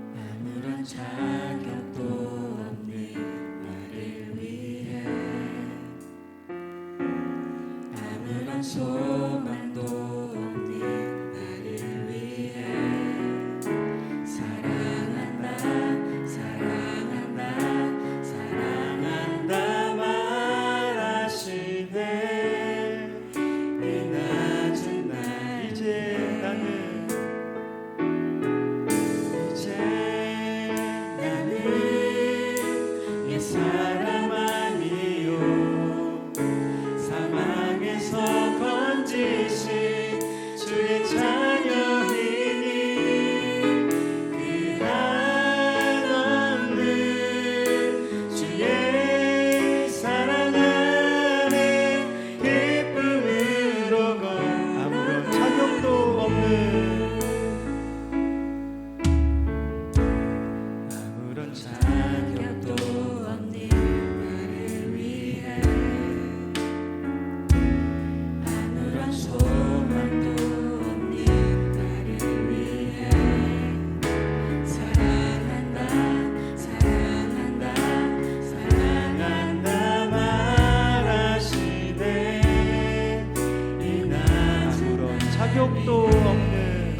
아무런 자격도 없는 나를 위해 아무런 소망도 없는 나를 위해 사랑한다 사랑한다 사랑한다 말하시네. 이 낮은 날 이제 나는 사람 아니요 사망에서 건지신 주의 자녀이니 그 한없는 주의 사랑 안에 기쁨으로 아무런 자격도 없는 아무런 자격도 자격도 없는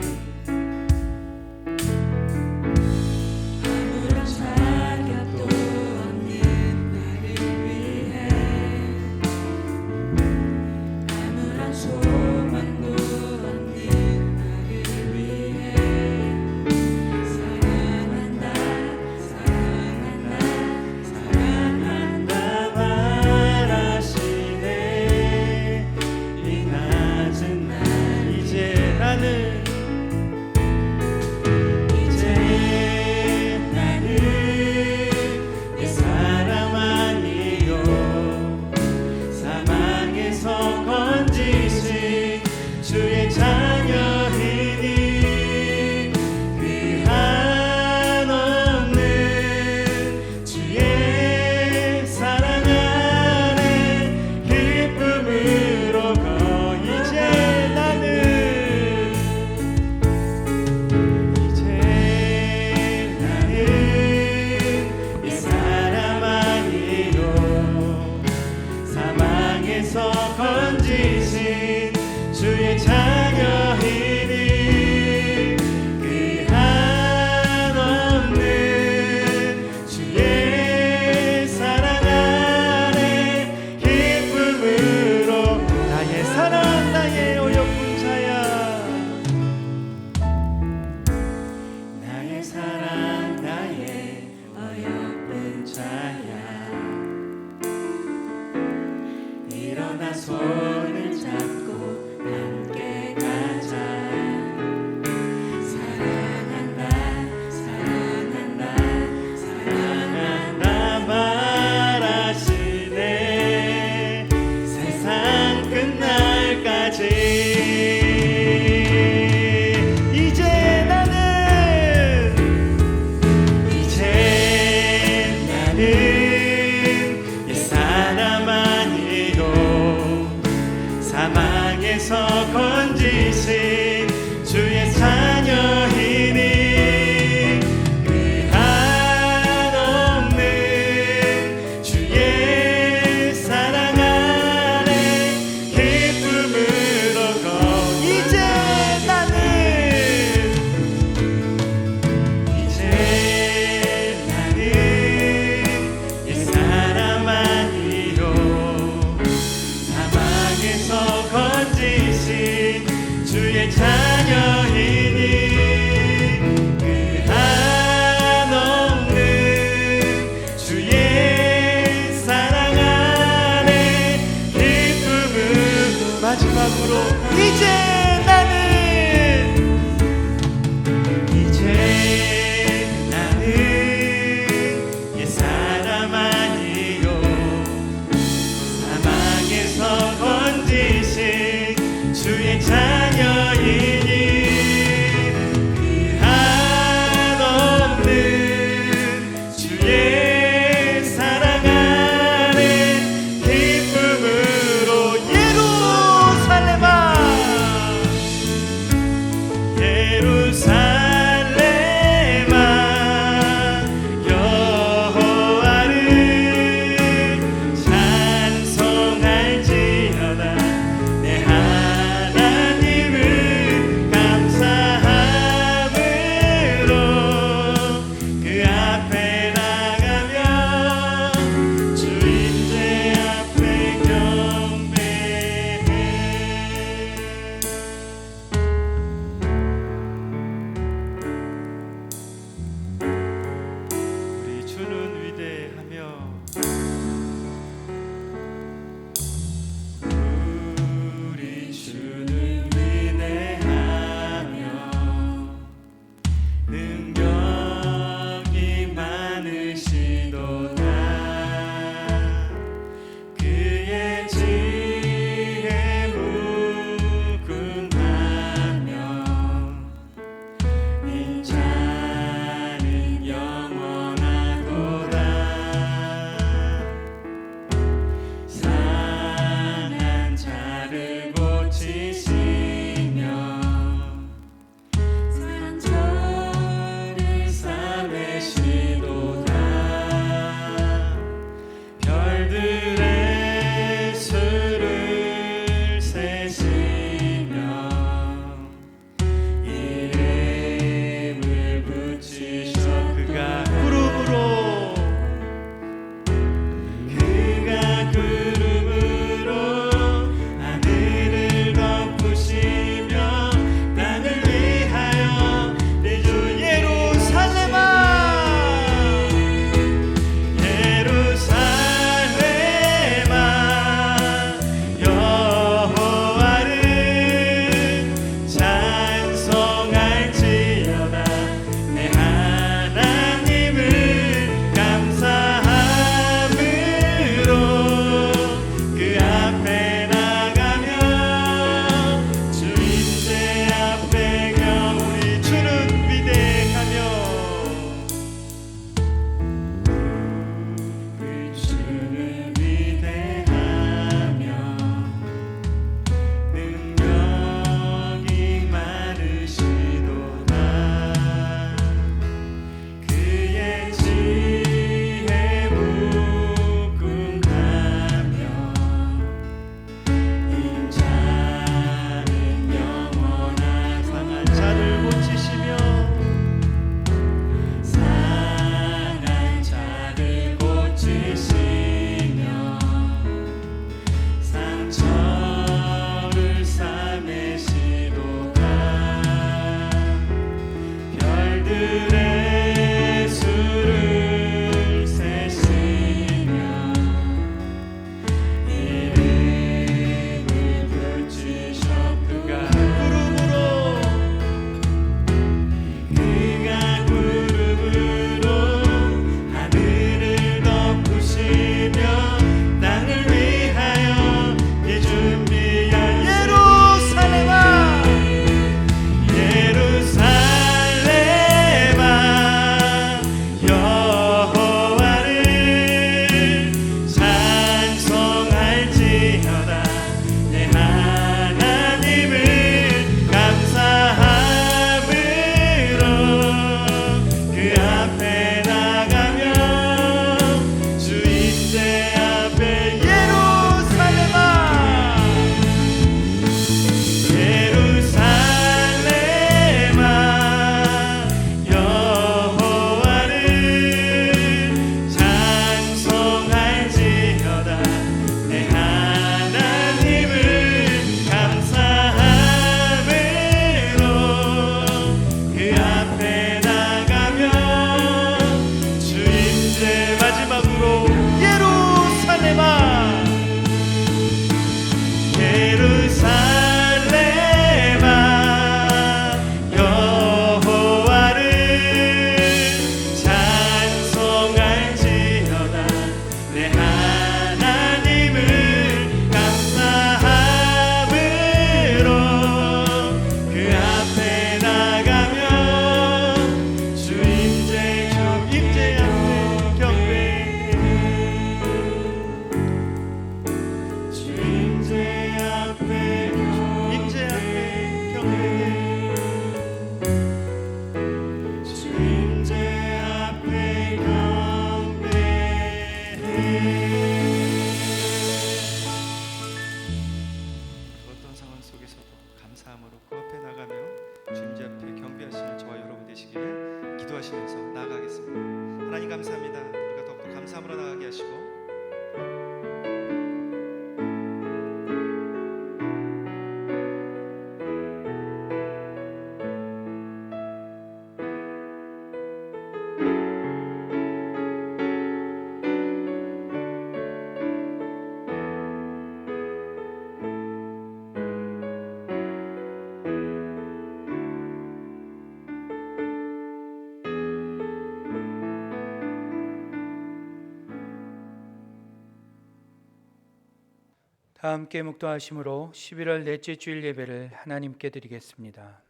아무런 자격도 없는 나를 위해 아무런 소망도 없는 나를 위해 사랑한다 사랑한다 사랑한다 말하시네. 이 낮은 날 나는 이제 나는 내 사람 아니요 사망에서 건지신 주의 자녀이니 그 한없는 주의 사랑 안에 기쁨으로 이제 나는 건지신 주의 자녀이니 그 한없는 주의 사랑 안에 기쁨으로 나의 사랑 나의 어여쁜 자야 나의 사랑 나의 어여쁜 자야 일어나 손을 잡고 함께 가자. 사랑한다 사랑한다 사랑한다 말하시네. 세상 끝날까지 이제 나는 옛사람 사망에서 건지신 주의 자녀이니 그 한없는 주의 사랑 안에 기쁨으로 이제 나는 옛사람 아니요 사망에서 건지신 주의 자녀이니 그 한없는 주의 사랑 안에 기쁨으로 마지막으로 이제 나는 옛사람 아니요 사망에서 건지신 주의 자녀이니 고치시며 상처를 싸매시도다. 별들의 수를 세시며 이름을 붙이셔. 그가 구름으로 하늘을 덮으시며 땅을 위하여 내 주 예루살렘아 여호와를 찬송할지어다. 내 하나님을 감사함으로 그 앞에 나가며 주인의 앞에 우리 주는 위대하며 우리 주는 위대하며 능력이 많으시도다. 그의 지혜 무궁하며 인자는 영원한. 상한 자를 고치시며 상한 자를 고치시며 상처를 싸매시도다. 별들의 수를 세시며 이름을 붙이셔. 그가 구름으로 하늘을 덮으시며 땅을 위하여 이 준비한 예루살렘아 여호와를 찬송할지어다. 내 하나님을 감사함으로 그 앞에 나가며 주인의 앞에 예루살렘아 여호와를 찬송할지어다. 내 하나님을 감사함으로 그 앞에 나가며 주인의 마지막으로 예루살렘아 여호와를 찬송할지어다. 내 하나님을 감사함으로 그 앞에 나가며 주인의 임재 앞에 경배 주인의 앞에 임재 앞에 경배해 주인의 앞에 경배해. 어떤 상황 속에서도 감사함으로 그 앞에 나가며 주인의 앞에 경배하시는 저와 여러분 되시기를 기도하시면서 나아가겠습니다. 하나님 감사합니다. 우리가 더욱더 감사함으로 나가게 하시고 다 함께 묵도하심으로 11월 넷째 주일 예배를 하나님께 드리겠습니다.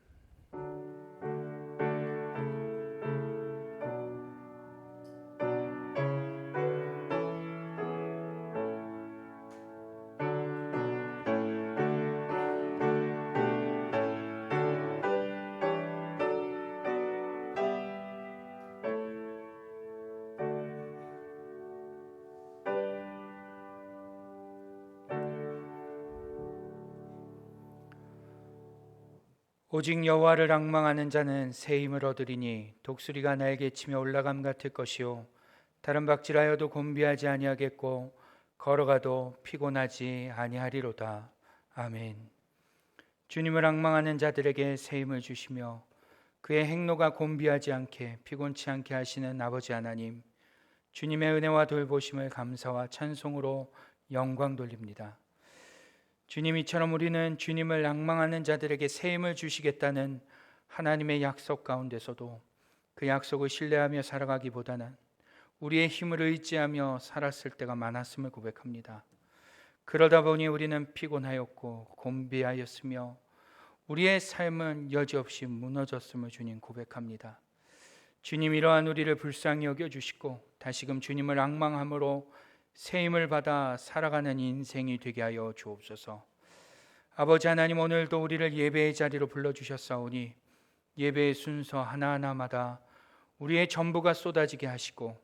오직 여호와를 앙망하는 자는 새 힘을 얻으리니 독수리가 날개치며 올라감 같을 것이요 다른 박질하여도 곤비하지 아니하겠고 걸어가도 피곤하지 아니하리로다. 아멘. 주님을 앙망하는 자들에게 새 힘을 주시며 그의 행로가 곤비하지 않게 피곤치 않게 하시는 아버지 하나님, 주님의 은혜와 돌보심을 감사와 찬송으로 영광 돌립니다. 주님, 이처럼 우리는 주님을 앙망하는 자들에게 새 힘을 주시겠다는 하나님의 약속 가운데서도 그 약속을 신뢰하며 살아가기보다는 우리의 힘을 의지하며 살았을 때가 많았음을 고백합니다. 그러다 보니 우리는 피곤하였고 곤비하였으며 우리의 삶은 여지없이 무너졌음을 주님 고백합니다. 주님, 이러한 우리를 불쌍히 여겨주시고 다시금 주님을 앙망함으로 새 힘을 받아 살아가는 인생이 되게 하여 주옵소서. 아버지 하나님, 오늘도 우리를 예배의 자리로 불러주셨사오니 예배의 순서 하나하나마다 우리의 전부가 쏟아지게 하시고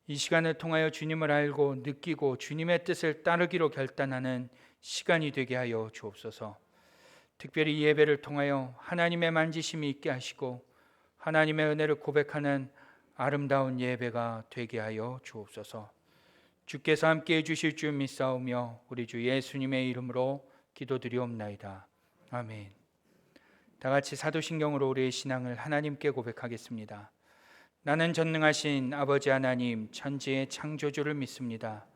이 시간을 통하여 주님을 알고 느끼고 주님의 뜻을 따르기로 결단하는 시간이 되게 하여 주옵소서. 특별히 예배를 통하여 하나님의 만지심이 있게 하시고 하나님의 은혜를 고백하는 아름다운 예배가 되게 하여 주옵소서. 주께서 함께해 주실 줄 믿사오며 우리 주 예수님의 이름으로 기도드리옵나이다. 아멘. 다 같이 사도신경으로 우리의 신앙을 하나님께 고백하겠습니다. 나는 전능하신 아버지 하나님 천지의 창조주를 믿습니다.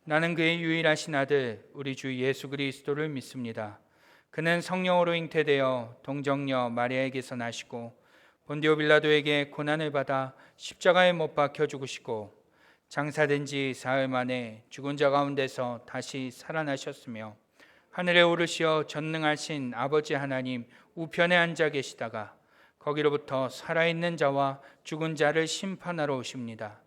나는 그의 유일하신 아들 우리 주 예수 그리스도를 믿습니다. 그는 성령으로 잉태되어 동정녀 마리아에게서 나시고 본디오 빌라도에게 고난을 받아 십자가에 못 박혀 죽으시고 장사된 지 사흘 만에 죽은 자 가운데서 다시 살아나셨으며 하늘에 오르시어 전능하신 아버지 하나님 우편에 앉아 계시다가 거기로부터 살아있는 자와 죽은 자를 심판하러 오십니다.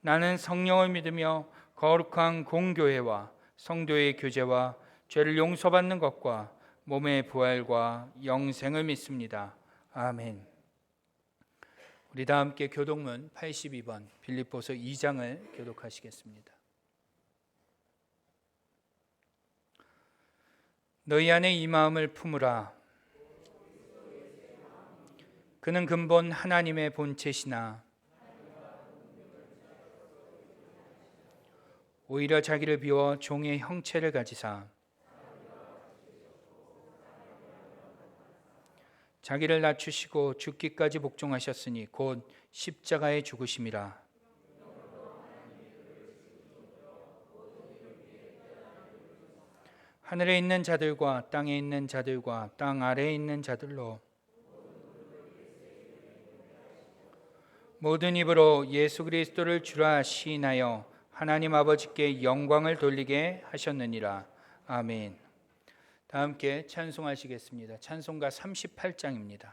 나는 성령을 믿으며 거룩한 공교회와 성도의 교제와 죄를 용서받는 것과 몸의 부활과 영생을 믿습니다. 아멘. 우리 다 함께 교독문 82번 빌립보서 2장을 교독하시겠습니다. 너희 안에 이 마음을 품으라. 그는 근본 하나님의 본체시나 오히려 자기를 비워 종의 형체를 가지사 자기를 낮추시고 죽기까지 복종하셨으니 곧 십자가에 죽으심이라. 하늘에 있는 자들과 땅에 있는 자들과 땅 아래에 있는 자들로 모든 입으로 예수 그리스도를 주라 시인하여 하나님 아버지께 영광을 돌리게 하셨느니라. 아멘. 다 함께 찬송하시겠습니다. 찬송가 38장입니다.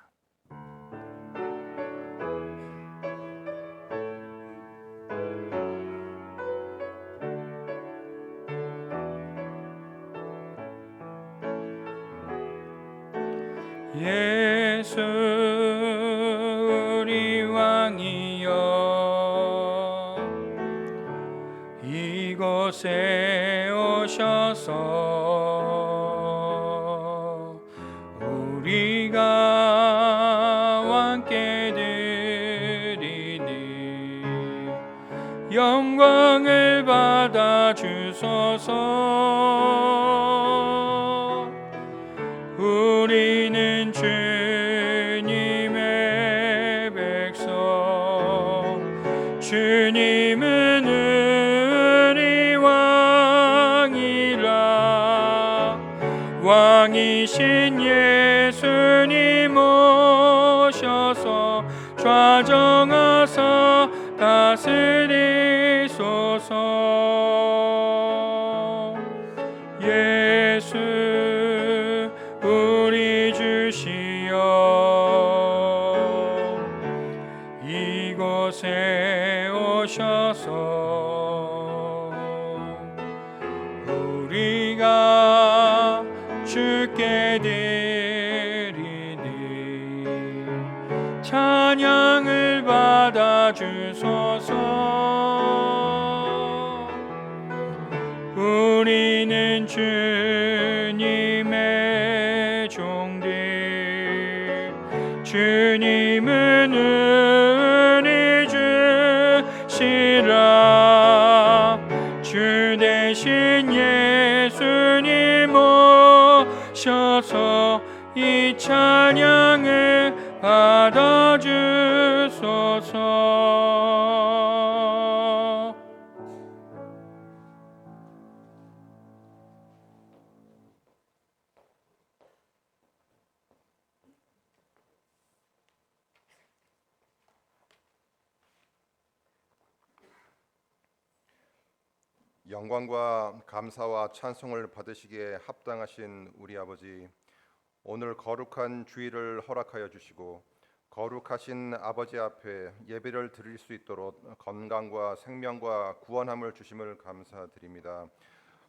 예수 우리 왕이여 이곳에 오셔서 우리가 왕께 드리니 영광을 받아 주소서. 우리는 주님의 백성 주님은 우리 왕이라. 왕이신 예수님 오셔서 좌정하사 다스리소서. 예수 우리 주시여 이곳에 오셔서 우리가 주께 드리니 찬양을 받아 주소서. 우리는 주님의 종들 주님은 은혜 주시라. 주 대신 예수님 오셔서 이 찬양을 받아주소서. 영광과 감사와 찬송을 받으시기에 합당하신 우리 아버지, 오늘 거룩한 주일을 허락하여 주시고 거룩하신 아버지 앞에 예배를 드릴 수 있도록 건강과 생명과 구원함을 주심을 감사드립니다.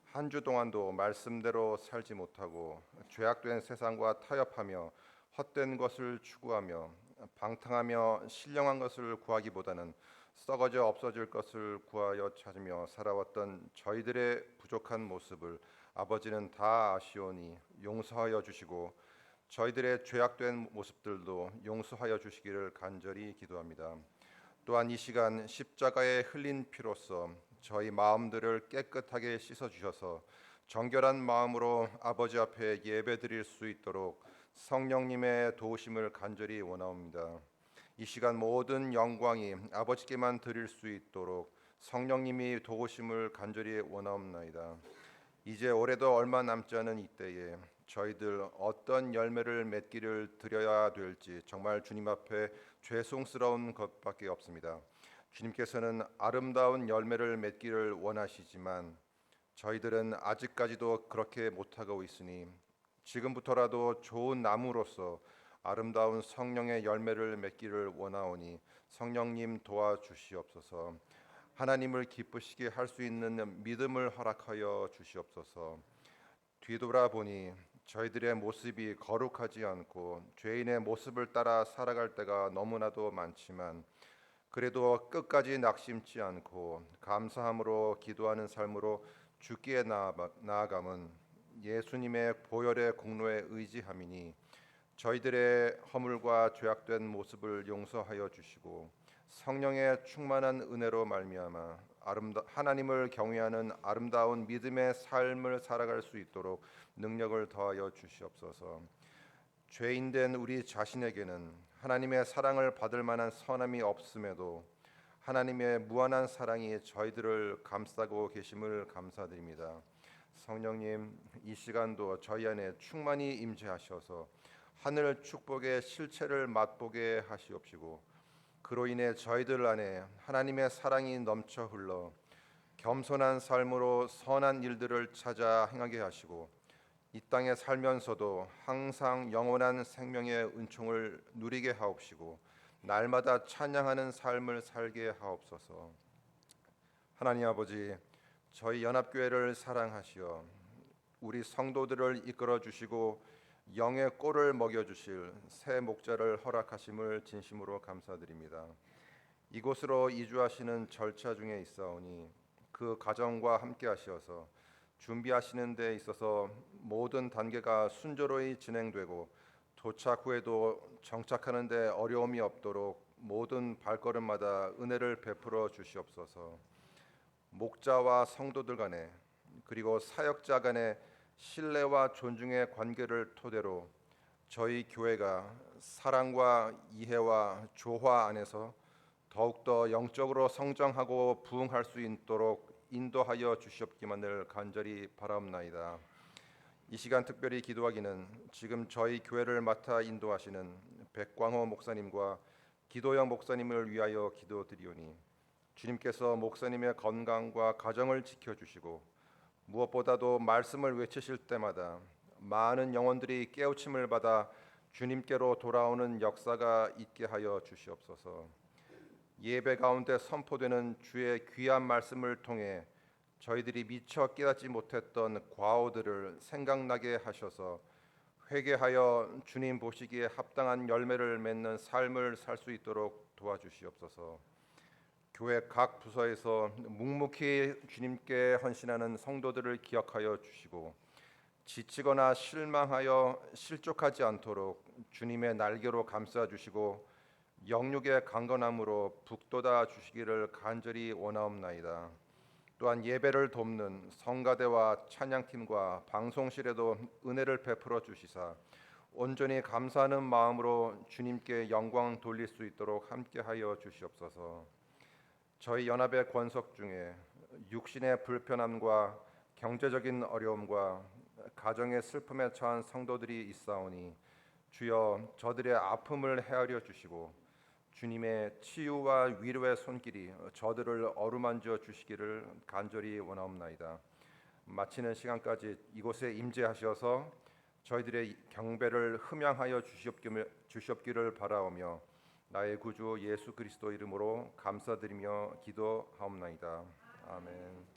한 주 동안도 말씀대로 살지 못하고 죄악된 세상과 타협하며 헛된 것을 추구하며 방탕하며 신령한 것을 구하기보다는 썩어져 없어질 것을 구하여 찾으며 살아왔던 저희들의 부족한 모습을 아버지는 다 아시오니 용서하여 주시고 저희들의 죄악된 모습들도 용서하여 주시기를 간절히 기도합니다. 또한 이 시간 십자가에 흘린 피로써 저희 마음들을 깨끗하게 씻어 주셔서 정결한 마음으로 아버지 앞에 예배드릴 수 있도록 성령님의 도우심을 간절히 원하옵니다. 이 시간 모든 영광이 아버지께만 드릴 수 있도록 성령님이 도우심을 간절히 원하옵나이다. 이제 올해도 얼마 남지 않은 이때에 저희들 어떤 열매를 맺기를 드려야 될지 정말 주님 앞에 죄송스러운 것밖에 없습니다. 주님께서는 아름다운 열매를 맺기를 원하시지만 저희들은 아직까지도 그렇게 못하고 있으니 지금부터라도 좋은 나무로서 아름다운 성령의 열매를 맺기를 원하오니 성령님 도와주시옵소서. 하나님을 기쁘시게 할 수 있는 믿음을 허락하여 주시옵소서. 뒤돌아보니 저희들의 모습이 거룩하지 않고 죄인의 모습을 따라 살아갈 때가 너무나도 많지만 그래도 끝까지 낙심치 않고 감사함으로 기도하는 삶으로 주께 나아감은 예수님의 보혈의 공로에 의지함이니 저희들의 허물과 죄악된 모습을 용서하여 주시고 성령의 충만한 은혜로 말미암아 하나님을 경외하는 아름다운 믿음의 삶을 살아갈 수 있도록 능력을 더하여 주시옵소서. 죄인된 우리 자신에게는 하나님의 사랑을 받을 만한 선함이 없음에도 하나님의 무한한 사랑이 저희들을 감싸고 계심을 감사드립니다. 성령님, 이 시간도 저희 안에 충만히 임재하셔서 하늘 축복의 실체를 맛보게 하시옵시고 그로 인해 저희들 안에 하나님의 사랑이 넘쳐 흘러 겸손한 삶으로 선한 일들을 찾아 행하게 하시고 이 땅에 살면서도 항상 영원한 생명의 은총을 누리게 하옵시고 날마다 찬양하는 삶을 살게 하옵소서. 하나님 아버지, 저희 연합교회를 사랑하시어 우리 성도들을 이끌어 주시고 영의 꼴을 먹여주실 새 목자를 허락하심을 진심으로 감사드립니다. 이곳으로 이주하시는 절차 중에 있사오니 그 가정과 함께 하시어서 준비하시는 데 있어서 모든 단계가 순조로이 진행되고 도착 후에도 정착하는 데 어려움이 없도록 모든 발걸음마다 은혜를 베풀어 주시옵소서. 목자와 성도들 간에 그리고 사역자 간에 신뢰와 존중의 관계를 토대로 저희 교회가 사랑과 이해와 조화 안에서 더욱더 영적으로 성장하고 부흥할 수 있도록 인도하여 주시옵기만을 간절히 바라옵나이다. 이 시간 특별히 기도하기는 지금 저희 교회를 맡아 인도하시는 백광호 목사님과 기도영 목사님을 위하여 기도드리오니 주님께서 목사님의 건강과 가정을 지켜주시고 무엇보다도 말씀을 외치실 때마다 많은 영혼들이 깨우침을 받아 주님께로 돌아오는 역사가 있게 하여 주시옵소서. 예배 가운데 선포되는 주의 귀한 말씀을 통해 저희들이 미처 깨닫지 못했던 과오들을 생각나게 하셔서 회개하여 주님 보시기에 합당한 열매를 맺는 삶을 살 수 있도록 도와주시옵소서. 교회 각 부서에서 묵묵히 주님께 헌신하는 성도들을 기억하여 주시고 지치거나 실망하여 실족하지 않도록 주님의 날개로 감싸 주시고 영육의 강건함으로 북돋아 주시기를 간절히 원하옵나이다. 또한 예배를 돕는 성가대와 찬양팀과 방송실에도 은혜를 베풀어 주시사 온전히 감사하는 마음으로 주님께 영광 돌릴 수 있도록 함께하여 주시옵소서. 저희 연합의 권석 중에 육신의 불편함과 경제적인 어려움과 가정의 슬픔에 처한 성도들이 있사오니 주여 저들의 아픔을 헤아려 주시고 주님의 치유와 위로의 손길이 저들을 어루만져 주시기를 간절히 원하옵나이다. 마치는 시간까지 이곳에 임재하셔서 저희들의 경배를 흠양하여 주시옵기를 바라오며 나의 구주 예수 그리스도 이름으로 감사드리며 기도하옵나이다. 아멘.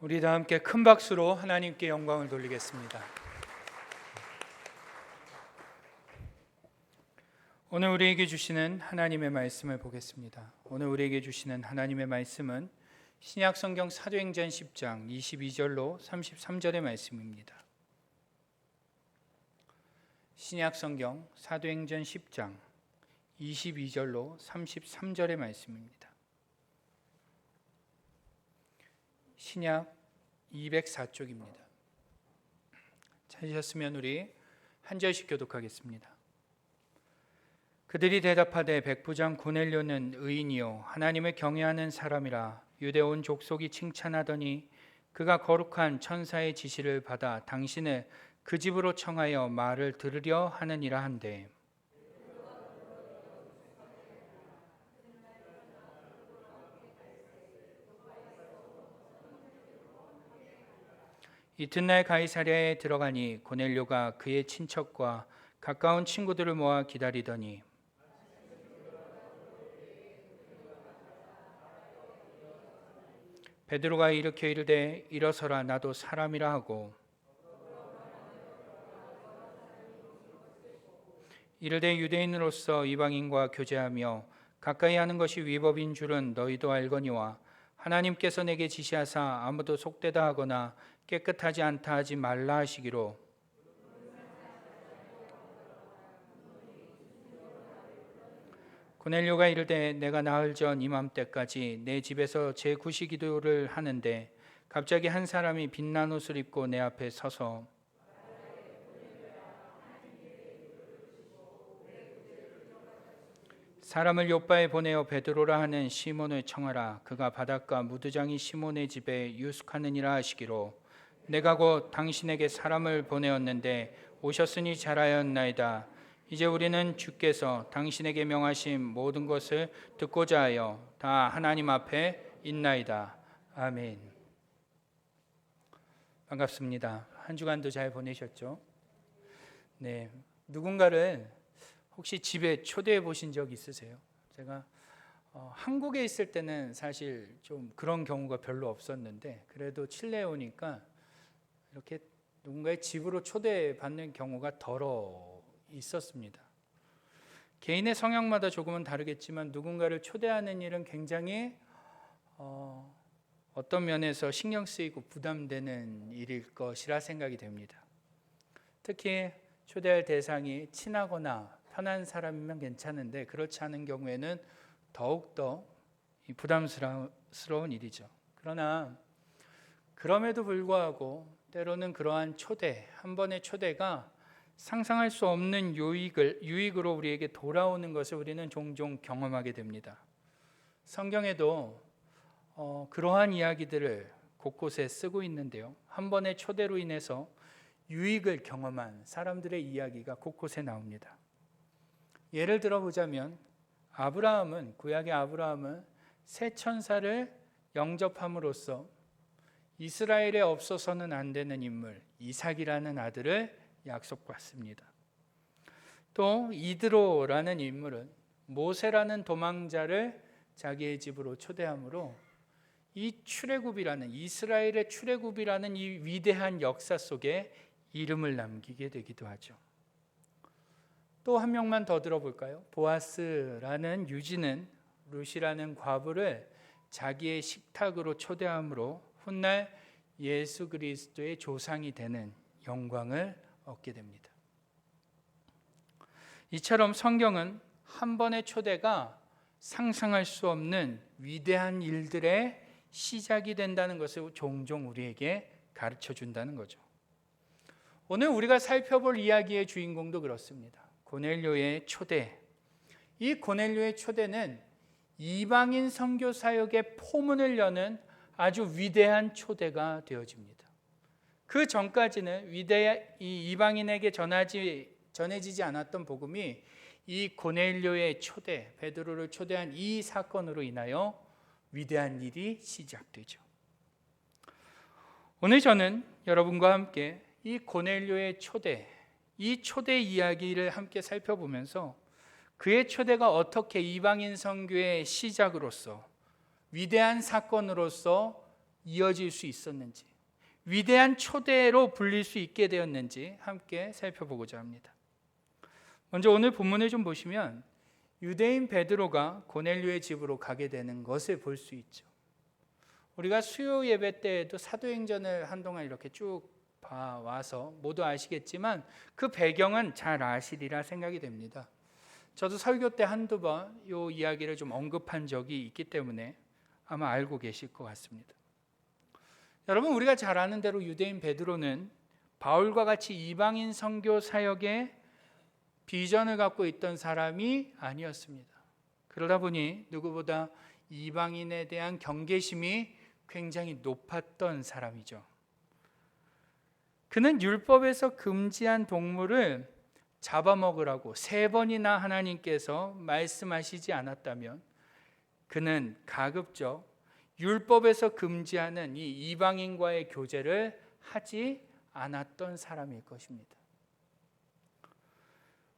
우리 다 함께 큰 박수로 하나님께 영광을 돌리겠습니다. 오늘 우리에게 주시는 하나님의 말씀을 보겠습니다. 오늘 우리에게 주시는 하나님의 말씀은 신약 성경 사도행전 10장 22절로 33절의 말씀입니다. 신약 성경 사도행전 10장 22절로 33절의 말씀입니다. 신약 204쪽입니다. 찾으셨으면 우리 한 절씩 교독하겠습니다. 그들이 대답하되 백부장 고넬료는 의인이요 하나님을 경외하는 사람이라 유대 온 족속이 칭찬하더니 그가 거룩한 천사의 지시를 받아 당신을 그 집으로 청하여 말을 들으려 하느니라 한대. 이튿날 가이사랴에 들어가니 고넬료가 그의 친척과 가까운 친구들을 모아 기다리더니 베드로가 일으켜 이르되 일어서라 나도 사람이라 하고 이르되 유대인으로서 이방인과 교제하며 가까이 하는 것이 위법인 줄은 너희도 알거니와 하나님께서 내게 지시하사 아무도 속되다 하거나 깨끗하지 않다 하지 말라 하시기로 고넬료가 이르되 내가 나흘 전 이맘때까지 내 집에서 제9시 기도를 하는데 갑자기 한 사람이 빛난 옷을 입고 내 앞에 서서 사람을 요바에 보내어 베드로라 하는 시몬을 청하라. 그가 바닷가 무드장이 시몬의 집에 유숙하느니라 하시기로 내가 곧 당신에게 사람을 보내었는데 오셨으니 잘하였나이다. 이제 우리는 주께서 당신에게 명하신 모든 것을 듣고자 하여 다 하나님 앞에 있나이다. 아멘. 반갑습니다. 한 주간도 잘 보내셨죠? 네, 누군가를 혹시 집에 초대해 보신 적 있으세요? 제가 한국에 있을 때는 사실 좀 그런 경우가 별로 없었는데 그래도 칠레에 오니까 이렇게 누군가의 집으로 초대받는 경우가 덜어 있었습니다. 개인의 성향마다 조금은 다르겠지만 누군가를 초대하는 일은 굉장히 어떤 면에서 신경 쓰이고 부담되는 일일 것이라 생각이 됩니다. 특히 초대할 대상이 친하거나 편한 사람이면 괜찮은데 그렇지 않은 경우에는 더욱더 부담스러운 일이죠. 그러나 그럼에도 불구하고 때로는 그러한 초대, 한 번의 초대가 상상할 수 없는 유익으로 우리에게 돌아오는 것을 우리는 종종 경험하게 됩니다. 성경에도 그러한 이야기들을 곳곳에 쓰고 있는데요. 한 번의 초대로 인해서 유익을 경험한 사람들의 이야기가 곳곳에 나옵니다. 예를 들어보자면 구약의 아브라함은 새 천사를 영접함으로써 이스라엘에 없어서는 안 되는 인물 이삭이라는 아들을 약속받습니다. 또 이드로라는 인물은 모세라는 도망자를 자기의 집으로 초대함으로 이 출애굽이라는 이스라엘의 출애굽이라는 이 위대한 역사 속에 이름을 남기게 되기도 하죠. 또 한 명만 더 들어볼까요? 보아스라는 유지는 룻이라는 과부를 자기의 식탁으로 초대함으로 훗날 예수 그리스도의 조상이 되는 영광을 얻게 됩니다. 이처럼 성경은 한 번의 초대가 상상할 수 없는 위대한 일들의 시작이 된다는 것을 종종 우리에게 가르쳐 준다는 거죠. 오늘 우리가 살펴볼 이야기의 주인공도 그렇습니다. 고넬료의 초대. 이 고넬료의 초대는 이방인 선교 사역의 포문을 여는 아주 위대한 초대가 되어집니다. 그 전까지는 이 이방인에게 전해지지 않았던 복음이 이 고넬료의 초대, 베드로를 초대한 이 사건으로 인하여 위대한 일이 시작되죠. 오늘 저는 여러분과 함께 이 고넬료의 초대, 이 초대 이야기를 함께 살펴보면서 그의 초대가 어떻게 이방인 선교의 시작으로서 위대한 사건으로서 이어질 수 있었는지, 위대한 초대로 불릴 수 있게 되었는지 함께 살펴보고자 합니다. 먼저 오늘 본문을 좀 보시면 유대인 베드로가 고넬료의 집으로 가게 되는 것을 볼 수 있죠. 우리가 수요 예배 때에도 사도행전을 한동안 이렇게 쭉 봐와서 모두 아시겠지만 그 배경은 잘 아시리라 생각이 됩니다. 저도 설교 때 한두 번 이 이야기를 좀 언급한 적이 있기 때문에 아마 알고 계실 것 같습니다. 여러분, 우리가 잘 아는 대로 유대인 베드로는 바울과 같이 이방인 선교 사역에 비전을 갖고 있던 사람이 아니었습니다. 그러다 보니 누구보다 이방인에 대한 경계심이 굉장히 높았던 사람이죠. 그는 율법에서 금지한 동물을 잡아먹으라고 3번이나 하나님께서 말씀하시지 않았다면 그는 가급적 율법에서 금지하는 이 이방인과의 교제를 하지 않았던 사람일 것입니다.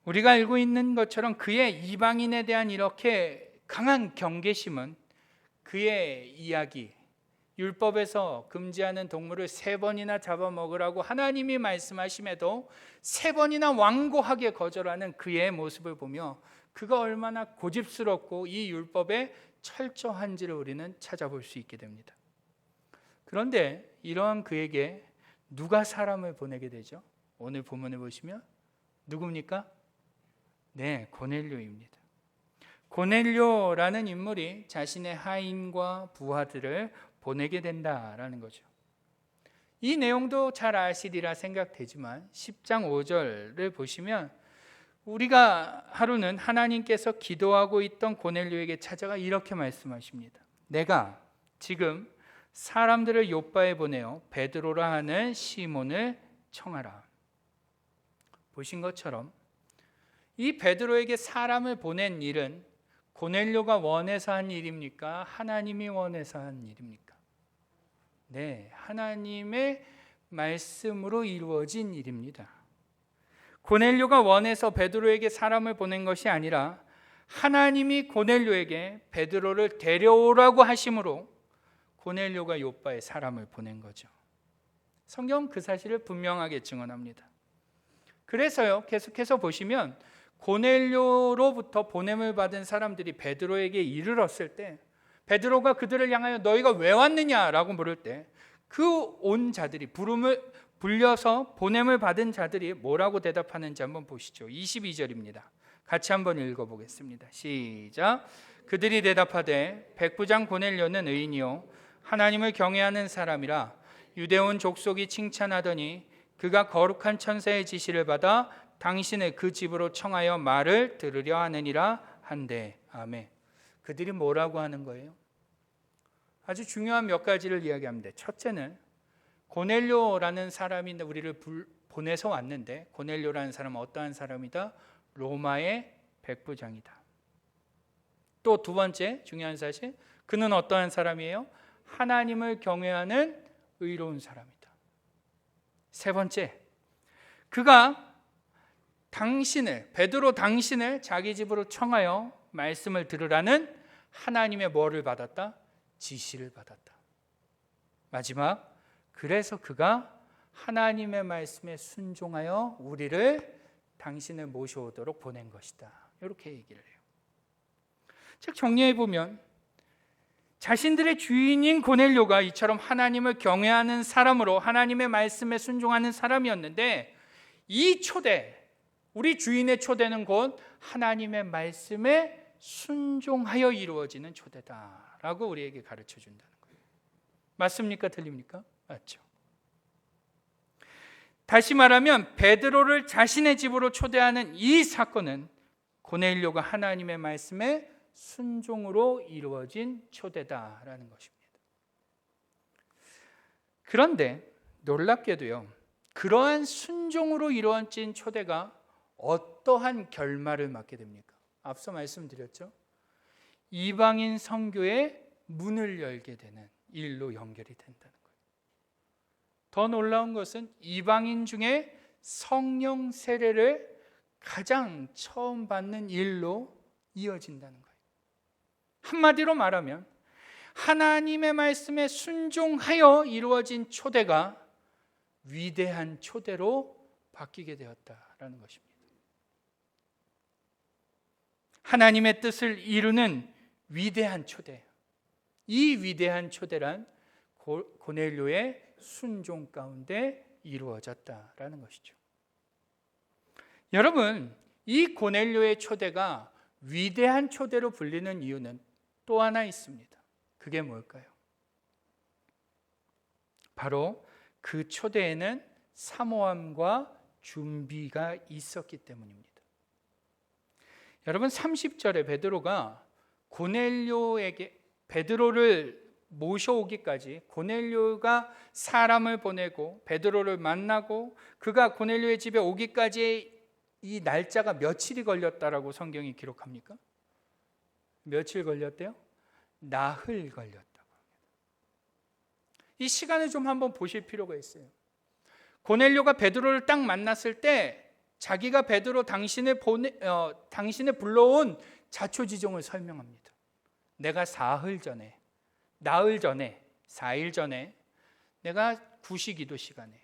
우리가 알고 있는 것처럼 그의 이방인에 대한 이렇게 강한 경계심은 그의 이야기, 율법에서 금지하는 동물을 3번이나 잡아먹으라고 하나님이 말씀하심에도 3번이나 완고하게 거절하는 그의 모습을 보며 그가 얼마나 고집스럽고 이 율법에 철저한지를 우리는 찾아볼 수 있게 됩니다. 그런데 이러한 그에게 누가 사람을 보내게 되죠? 오늘 본문을 보시면 누굽니까? 네, 고넬료입니다. 고넬료라는 인물이 자신의 하인과 부하들을 보내게 된다라는 거죠. 이 내용도 잘 아시리라 생각되지만 10장 5절을 보시면 우리가 하루는 하나님께서 기도하고 있던 고넬료에게 찾아가 이렇게 말씀하십니다. 내가 지금 사람들을 요빠에 보내어 베드로라 하는 시몬을 청하라. 보신 것처럼 이 베드로에게 사람을 보낸 일은 고넬료가 원해서 한 일입니까? 하나님이 원해서 한 일입니까? 네, 하나님의 말씀으로 이루어진 일입니다. 고넬료가 원해서 베드로에게 사람을 보낸 것이 아니라 하나님이 고넬료에게 베드로를 데려오라고 하심으로 고넬료가 요빠에 사람을 보낸 거죠. 성경은 그 사실을 분명하게 증언합니다. 그래서요, 계속해서 보시면 고넬료로부터 보냄을 받은 사람들이 베드로에게 이르렀을 때 베드로가 그들을 향하여 너희가 왜 왔느냐라고 물을 때 그 온 자들이 불려서 보냄을 받은 자들이 뭐라고 대답하는지 한번 보시죠. 22절입니다. 같이 한번 읽어보겠습니다. 시작. 그들이 대답하되 백부장 고넬료는 의인이요 하나님을 경외하는 사람이라 유대온 족속이 칭찬하더니 그가 거룩한 천사의 지시를 받아 당신의 그 집으로 청하여 말을 들으려 하느니라 한대. 아멘. 그들이 뭐라고 하는 거예요? 아주 중요한 몇 가지를 이야기합니다. 첫째는 고넬료라는 사람이 우리를 보내서 왔는데 고넬료라는 사람은 어떠한 사람이다? 로마의 백부장이다. 또 두 번째 중요한 사실, 그는 어떠한 사람이에요? 하나님을 경외하는 의로운 사람이다. 세 번째, 그가 베드로 당신을 자기 집으로 청하여 말씀을 들으라는 하나님의 뭐를 받았다? 지시를 받았다. 마지막, 그래서 그가 하나님의 말씀에 순종하여 우리를 당신을 모셔오도록 보낸 것이다. 이렇게 얘기를 해요. 즉 정리해 보면 자신들의 주인인 고넬료가 이처럼 하나님을 경외하는 사람으로 하나님의 말씀에 순종하는 사람이었는데 이 초대, 우리 주인의 초대는 곧 하나님의 말씀에 순종하여 이루어지는 초대다라고 우리에게 가르쳐 준다는 거예요. 맞습니까? 틀립니까? 맞죠. 다시 말하면 베드로를 자신의 집으로 초대하는 이 사건은 고넬료가 하나님의 말씀에 순종으로 이루어진 초대다라는 것입니다. 그런데 놀랍게도요, 그러한 순종으로 이루어진 초대가 어떠한 결말을 맞게 됩니까? 앞서 말씀드렸죠. 이방인 선교의 문을 열게 되는 일로 연결이 된다는 거예요. 더 놀라운 것은 이방인 중에 성령 세례를 가장 처음 받는 일로 이어진다는 거예요. 한마디로 말하면 하나님의 말씀에 순종하여 이루어진 초대가 위대한 초대로 바뀌게 되었다라는 것입니다. 하나님의 뜻을 이루는 위대한 초대. 이 위대한 초대란 고넬료의 순종 가운데 이루어졌다라는 것이죠. 여러분, 이 고넬료의 초대가 위대한 초대로 불리는 이유는 또 하나 있습니다. 그게 뭘까요? 바로 그 초대에는 사모함과 준비가 있었기 때문입니다. 여러분, 30절에 베드로가 고넬료에게 베드로를 모셔오기까지, 고넬료가 사람을 보내고 베드로를 만나고 그가 고넬료의 집에 오기까지 이 날짜가 며칠이 걸렸다라고 성경이 기록합니까? 며칠 걸렸대요? 나흘 걸렸다고 합니다. 이 시간을 좀 한번 보실 필요가 있어요. 고넬료가 베드로를 딱 만났을 때 자기가 베드로 당신을 불러온 자초지종을 설명합니다. 내가 나흘 전에 4일 전에 내가 구시기도 시간에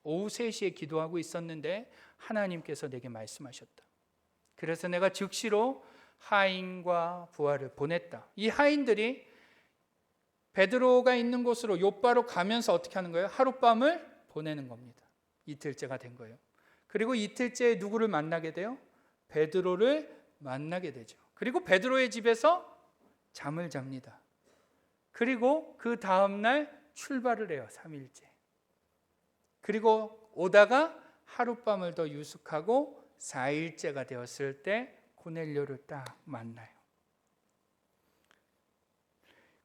오후 3시에 기도하고 있었는데 하나님께서 내게 말씀하셨다. 그래서 내가 즉시로 하인과 부하를 보냈다. 이 하인들이 베드로가 있는 곳으로 요바로 가면서 어떻게 하는 거예요? 하룻밤을 보내는 겁니다. 이틀째가 된 거예요. 그리고 이틀째에 누구를 만나게 돼요? 베드로를 만나게 되죠. 그리고 베드로의 집에서 잠을 잡니다. 그리고 그 다음날 출발을 해요. 3일째. 그리고 오다가 하룻밤을 더 유숙하고 4일째가 되었을 때 고넬료를 딱 만나요.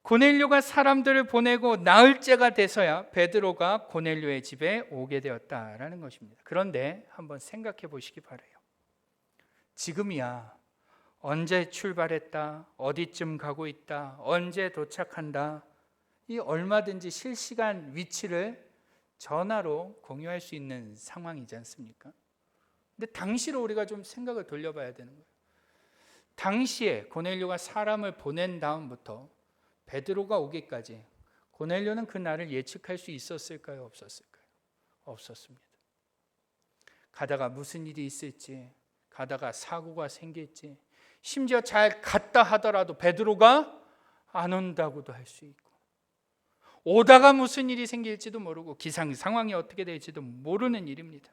고넬료가 사람들을 보내고 나흘째가 돼서야 베드로가 고넬료의 집에 오게 되었다라는 것입니다. 그런데 한번 생각해 보시기 바라요. 지금이야 언제 출발했다, 어디쯤 가고 있다, 언제 도착한다, 이 얼마든지 실시간 위치를 전화로 공유할 수 있는 상황이지 않습니까? 근데 당시로 우리가 좀 생각을 돌려봐야 되는 거예요. 당시에 고넬료가 사람을 보낸 다음부터 베드로가 오기까지 고넬료는 그 날을 예측할 수 있었을까요? 없었을까요? 없었습니다. 가다가 무슨 일이 있을지, 가다가 사고가 생길지, 심지어 잘 갔다 하더라도 베드로가 안 온다고도 할 수 있고, 오다가 무슨 일이 생길지도 모르고 기상 상황이 어떻게 될지도 모르는 일입니다.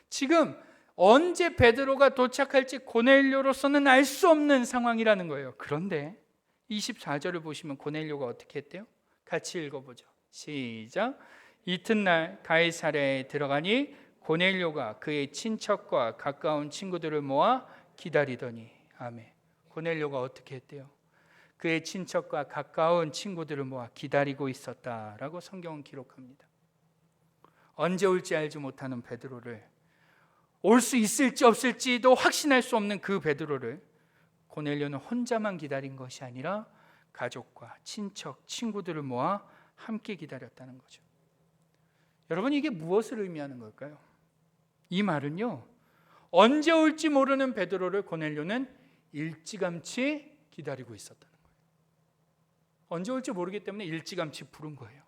지금 언제 베드로가 도착할지 고넬료로서는 알 수 없는 상황이라는 거예요. 그런데 24절을 보시면 고넬료가 어떻게 했대요? 같이 읽어보죠. 시작. 이튿날 가이사랴에 들어가니 고넬료가 그의 친척과 가까운 친구들을 모아 기다리더니. 아멘. 고넬료가 어떻게 했대요? 그의 친척과 가까운 친구들을 모아 기다리고 있었다라고 성경은 기록합니다. 언제 올지 알지 못하는 베드로를, 올 수 있을지 없을지도 확신할 수 없는 그 베드로를 고넬료는 혼자만 기다린 것이 아니라 가족과 친척, 친구들을 모아 함께 기다렸다는 거죠. 여러분, 이게 무엇을 의미하는 걸까요? 이 말은요, 언제 올지 모르는 베드로를 고넬료는 일찌감치 기다리고 있었다는 거예요. 언제 올지 모르기 때문에 일찌감치 부른 거예요.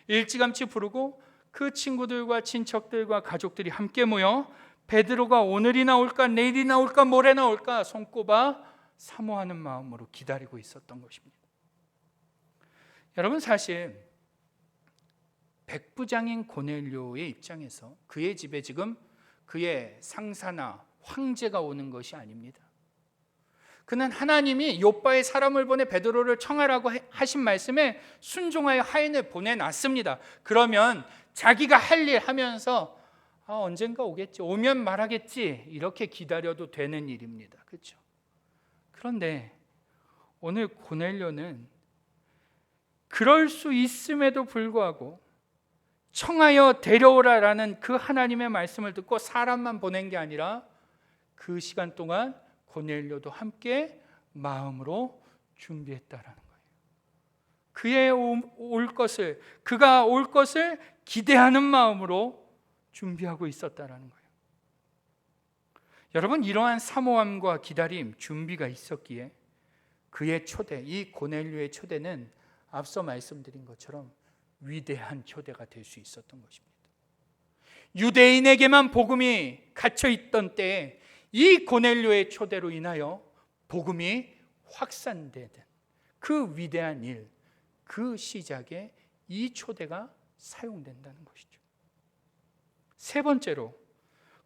일찌감치 부르고 그 친구들과 친척들과 가족들이 함께 모여 베드로가 오늘이나 올까 내일이나 올까 모레나 올까 손꼽아 사모하는 마음으로 기다리고 있었던 것입니다. 여러분, 사실 백부장인 고넬료의 입장에서 그의 집에 지금 그의 상사나 황제가 오는 것이 아닙니다. 그는 하나님이 요바에 사람을 보내 베드로를 청하라고 하신 말씀에 순종하여 하인을 보내놨습니다. 그러면 자기가 할 일 하면서 언젠가 오겠지, 오면 말하겠지, 이렇게 기다려도 되는 일입니다. 그렇죠? 그런데 오늘 고넬료는 그럴 수 있음에도 불구하고 청하여 데려오라라는 그 하나님의 말씀을 듣고 사람만 보낸 게 아니라 그 시간 동안 고넬료도 함께 마음으로 준비했다라는 거예요. 그가 올 것을 기대하는 마음으로 준비하고 있었다라는 거예요. 여러분, 이러한 사모함과 기다림, 준비가 있었기에 그의 초대, 이 고넬료의 초대는 앞서 말씀드린 것처럼 위대한 초대가 될 수 있었던 것입니다. 유대인에게만 복음이 갇혀 있던 때에 이 고넬료의 초대로 인하여 복음이 확산되는 그 위대한 일, 그 시작에 이 초대가 사용된다는 것이죠. 세 번째로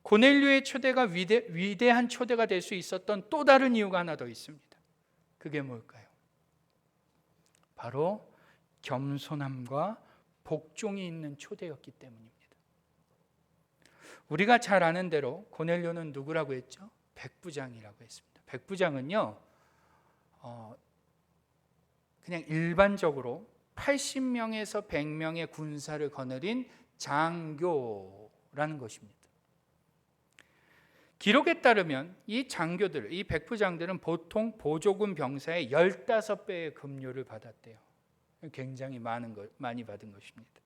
고넬료의 초대가 위대한 초대가 될 수 있었던 또 다른 이유가 하나 더 있습니다. 그게 뭘까요? 바로 겸손함과 복종이 있는 초대였기 때문입니다. 우리가 잘 아는 대로 고넬료는 누구라고 했죠? 백부장이라고 했습니다. 백부장은요, 그냥 일반적으로 80명에서 100명의 군사를 거느린 장교라는 것입니다. 기록에 따르면 이 장교들, 이 백부장들은 보통 보조군 병사의 15배의 급료를 받았대요. 굉장히 많이 받은 것입니다.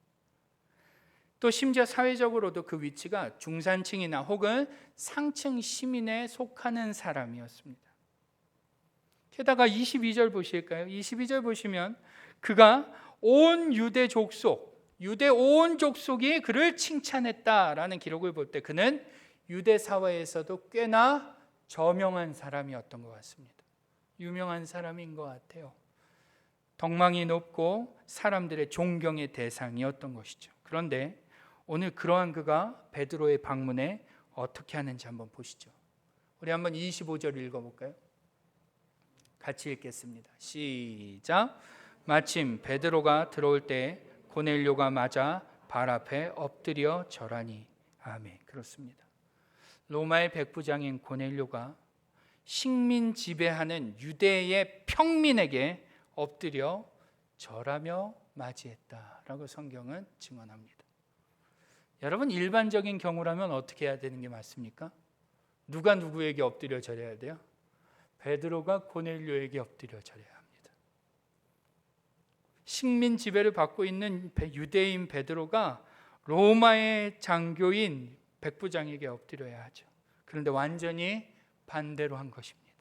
또 심지어 사회적으로도 그 위치가 중산층이나 혹은 상층 시민에 속하는 사람이었습니다. 게다가 22절 보실까요? 22절 보시면 그가 온 유대 족속, 유대 온 족속이 그를 칭찬했다라는 기록을 볼 때 그는 유대 사회에서도 꽤나 저명한 사람이었던 것 같습니다. 유명한 사람인 것 같아요. 덕망이 높고 사람들의 존경의 대상이었던 것이죠. 그런데 오늘 그러한 그가 베드로의 방문에 어떻게 하는지 한번 보시죠. 우리 한번 25절 읽어볼까요? 같이 읽겠습니다. 시작. 마침 베드로가 들어올 때 고넬료가 맞아 발 앞에 엎드려 절하니. 아멘. 그렇습니다. 로마의 백부장인 고넬료가 식민 지배하는 유대의 평민에게 엎드려 절하며 맞이했다라고 성경은 증언합니다. 여러분, 일반적인 경우라면 어떻게 해야 되는 게 맞습니까? 누가 누구에게 엎드려 절해야 돼요? 베드로가 고넬료에게 엎드려 절해야 합니다. 식민 지배를 받고 있는 유대인 베드로가 로마의 장교인 백부장에게 엎드려야 하죠. 그런데 완전히 반대로 한 것입니다.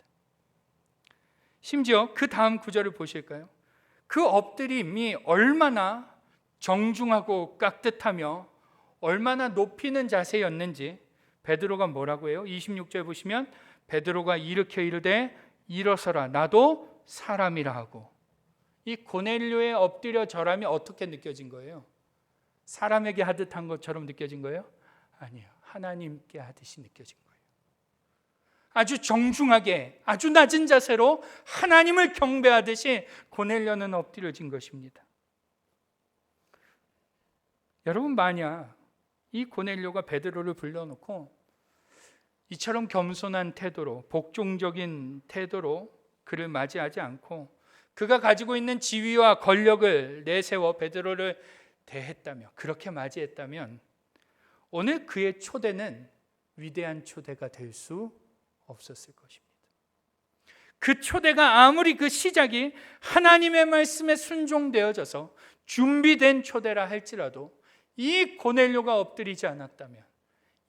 심지어 그 다음 구절을 보실까요? 그 엎드림이 얼마나 정중하고 깍듯하며 얼마나 높이는 자세였는지 베드로가 뭐라고 해요? 26절 보시면 베드로가 일으켜 이르되 일어서라 나도 사람이라 하고, 이 고넬료의 엎드려 절함이 어떻게 느껴진 거예요? 사람에게 하듯한 것처럼 느껴진 거예요? 아니에요. 하나님께 하듯이 느껴진 거예요. 아주 정중하게 아주 낮은 자세로 하나님을 경배하듯이 고넬료는 엎드려진 것입니다. 여러분, 만약 이 고넬료가 베드로를 불러놓고 이처럼 겸손한 태도로, 복종적인 태도로 그를 맞이하지 않고 그가 가지고 있는 지위와 권력을 내세워 베드로를 대했다면, 그렇게 맞이했다면 오늘 그의 초대는 위대한 초대가 될 수 없었을 것입니다. 그 초대가 아무리 그 시작이 하나님의 말씀에 순종되어져서 준비된 초대라 할지라도 이 고넬료가 엎드리지 않았다면,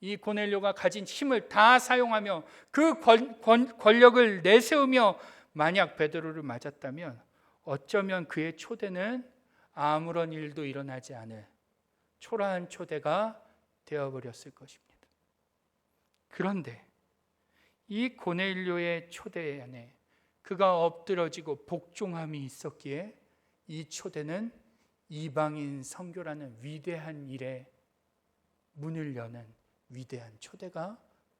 이 고넬료가 가진 힘을 다 사용하며 그 권력을 내세우며 만약 베드로를 맞았다면 어쩌면 그의 초대는 아무런 일도 일어나지 않을 초라한 초대가 되어버렸을 것입니다. 그런데 이 고넬료의 초대 안에 그가 엎드러지고 복종함이 있었기에 이 초대는 이방인 선교라는 위대한 일에 문을 여는 위대한 초대가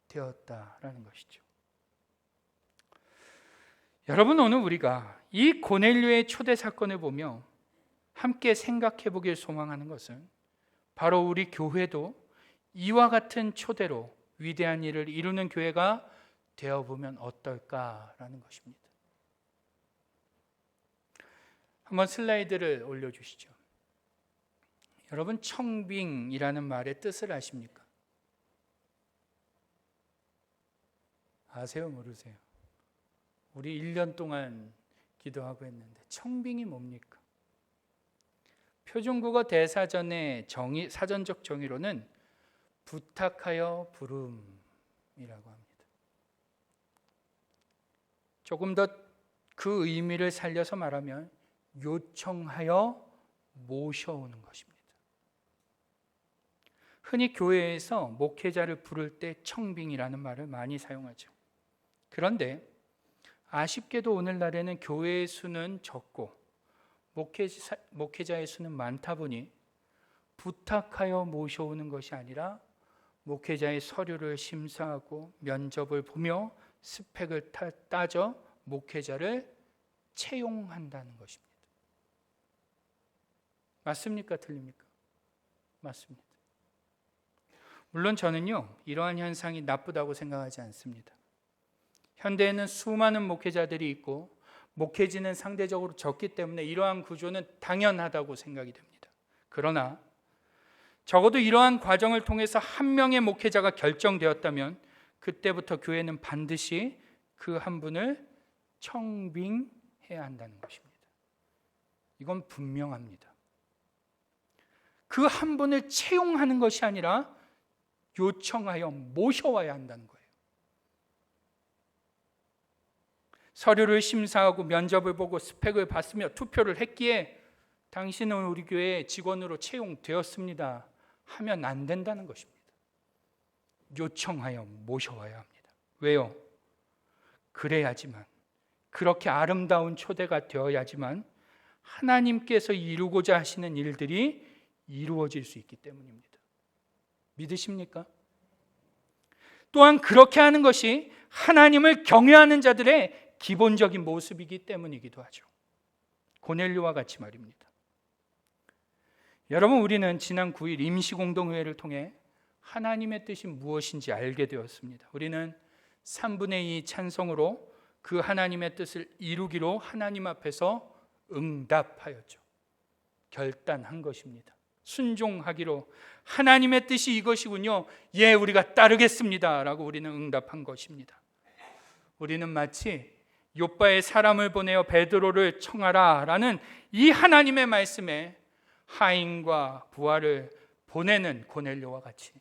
되었다라는 것이죠. 여러분, 오늘 우리가 이 고넬료의 초대 사건을 보며 함께 생각해 보길 소망하는 것은 바로 우리 교회도 이와 같은 초대로 위대한 일을 이루는 교회가 되어보면 어떨까라는 것입니다. 한번 슬라이드를 올려주시죠. 여러분, 청빙이라는 말의 뜻을 아십니까? 아세요? 모르세요? 우리 1년 동안 기도하고 했는데 청빙이 뭡니까? 표준국어 대사전의 사전적 정의로는 부탁하여 부름이라고 합니다. 조금 더 그 의미를 살려서 말하면 요청하여 모셔오는 것입니다. 흔히 교회에서 목회자를 부를 때 청빙이라는 말을 많이 사용하죠. 그런데 아쉽게도 오늘날에는 교회의 수는 적고 목회자의 수는 많다 보니 부탁하여 모셔오는 것이 아니라 목회자의 서류를 심사하고 면접을 보며 스펙을 따져 목회자를 채용한다는 것입니다. 맞습니까? 틀립니까? 맞습니다. 물론 저는요, 이러한 현상이 나쁘다고 생각하지 않습니다. 현대에는 수많은 목회자들이 있고 목회진은 상대적으로 적기 때문에 이러한 구조는 당연하다고 생각이 됩니다. 그러나 적어도 이러한 과정을 통해서 한 명의 목회자가 결정되었다면 그때부터 교회는 반드시 그 한 분을 청빙해야 한다는 것입니다. 이건 분명합니다. 그 한 분을 채용하는 것이 아니라 요청하여 모셔와야 한다는 거예요. 서류를 심사하고 면접을 보고 스펙을 봤으며 투표를 했기에 당신은 우리 교회의 직원으로 채용되었습니다 하면 안 된다는 것입니다. 요청하여 모셔와야 합니다. 왜요? 그래야지만, 그렇게 아름다운 초대가 되어야지만 하나님께서 이루고자 하시는 일들이 이루어질 수 있기 때문입니다. 믿으십니까? 또한 그렇게 하는 것이 하나님을 경외하는 자들의 기본적인 모습이기 때문이기도 하죠. 고넬료와 같이 말입니다. 여러분, 우리는 지난 9일 임시공동회의를 통해 하나님의 뜻이 무엇인지 알게 되었습니다. 우리는 3분의 2 찬성으로 그 하나님의 뜻을 이루기로 하나님 앞에서 응답하였죠. 결단한 것입니다. 순종하기로, 하나님의 뜻이 이것이군요, 예, 우리가 따르겠습니다 라고 우리는 응답한 것입니다. 우리는 마치 욥바의 사람을 보내어 베드로를 청하라 라는 이 하나님의 말씀에 하인과 부하를 보내는 고넬료와 같이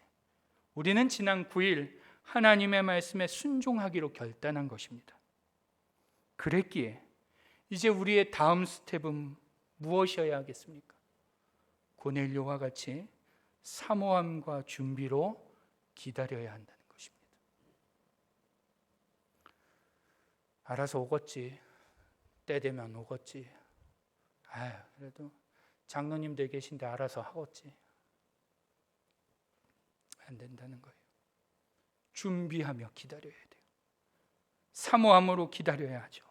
우리는 지난 9일 하나님의 말씀에 순종하기로 결단한 것입니다. 그랬기에 이제 우리의 다음 스텝은 무엇이어야 하겠습니까? 고넬료와 같이 사모함과 준비로 기다려야 한다는 것입니다. 알아서 오겠지, 때 되면 오겠지, 그래도 장로님들 계신데 알아서 하겠지, 안 된다는 거예요. 준비하며 기다려야 돼요. 사모함으로 기다려야 하죠.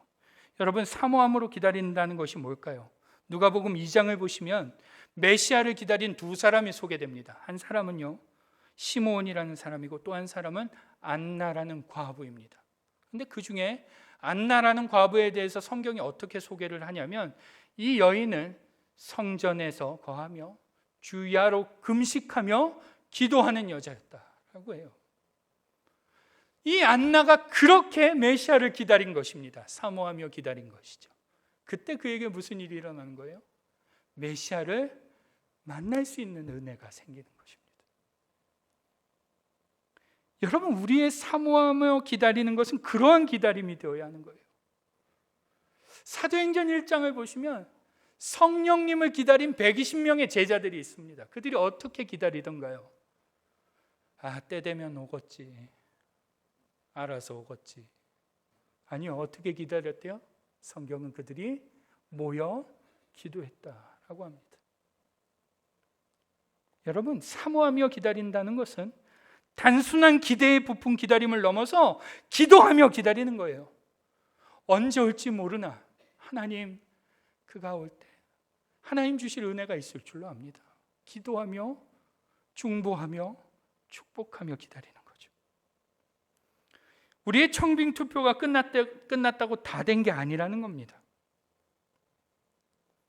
여러분, 사모함으로 기다린다는 것이 뭘까요? 누가복음 2장을 보시면 메시아를 기다린 두 사람이 소개됩니다. 한 사람은요, 시므온이라는 사람이고 또 한 사람은 안나라는 과부입니다. 그런데 그 중에 안나라는 과부에 대해서 성경이 어떻게 소개를 하냐면, 이 여인은 성전에서 거하며 주야로 금식하며 기도하는 여자였다라고 해요. 이 안나가 그렇게 메시아를 기다린 것입니다. 사모하며 기다린 것이죠. 그때 그에게 무슨 일이 일어나는 거예요? 메시아를 만날 수 있는 은혜가 생기는 것입니다. 여러분, 우리의 사모하며 기다리는 것은 그러한 기다림이 되어야 하는 거예요. 사도행전 1장을 보시면 성령님을 기다린 120명의 제자들이 있습니다. 그들이 어떻게 기다리던가요? 때 되면 오겠지, 알아서 오겠지. 아니요, 어떻게 기다렸대요? 성경은 그들이 모여 기도했다라고 합니다. 여러분, 사모하며 기다린다는 것은 단순한 기대에 부푼 기다림을 넘어서 기도하며 기다리는 거예요. 언제 올지 모르나 하나님, 그가 올 때 하나님 주실 은혜가 있을 줄로 압니다. 기도하며 중보하며 축복하며 기다리는 거죠. 우리의 청빙 투표가 끝났다고 다 된 게 아니라는 겁니다.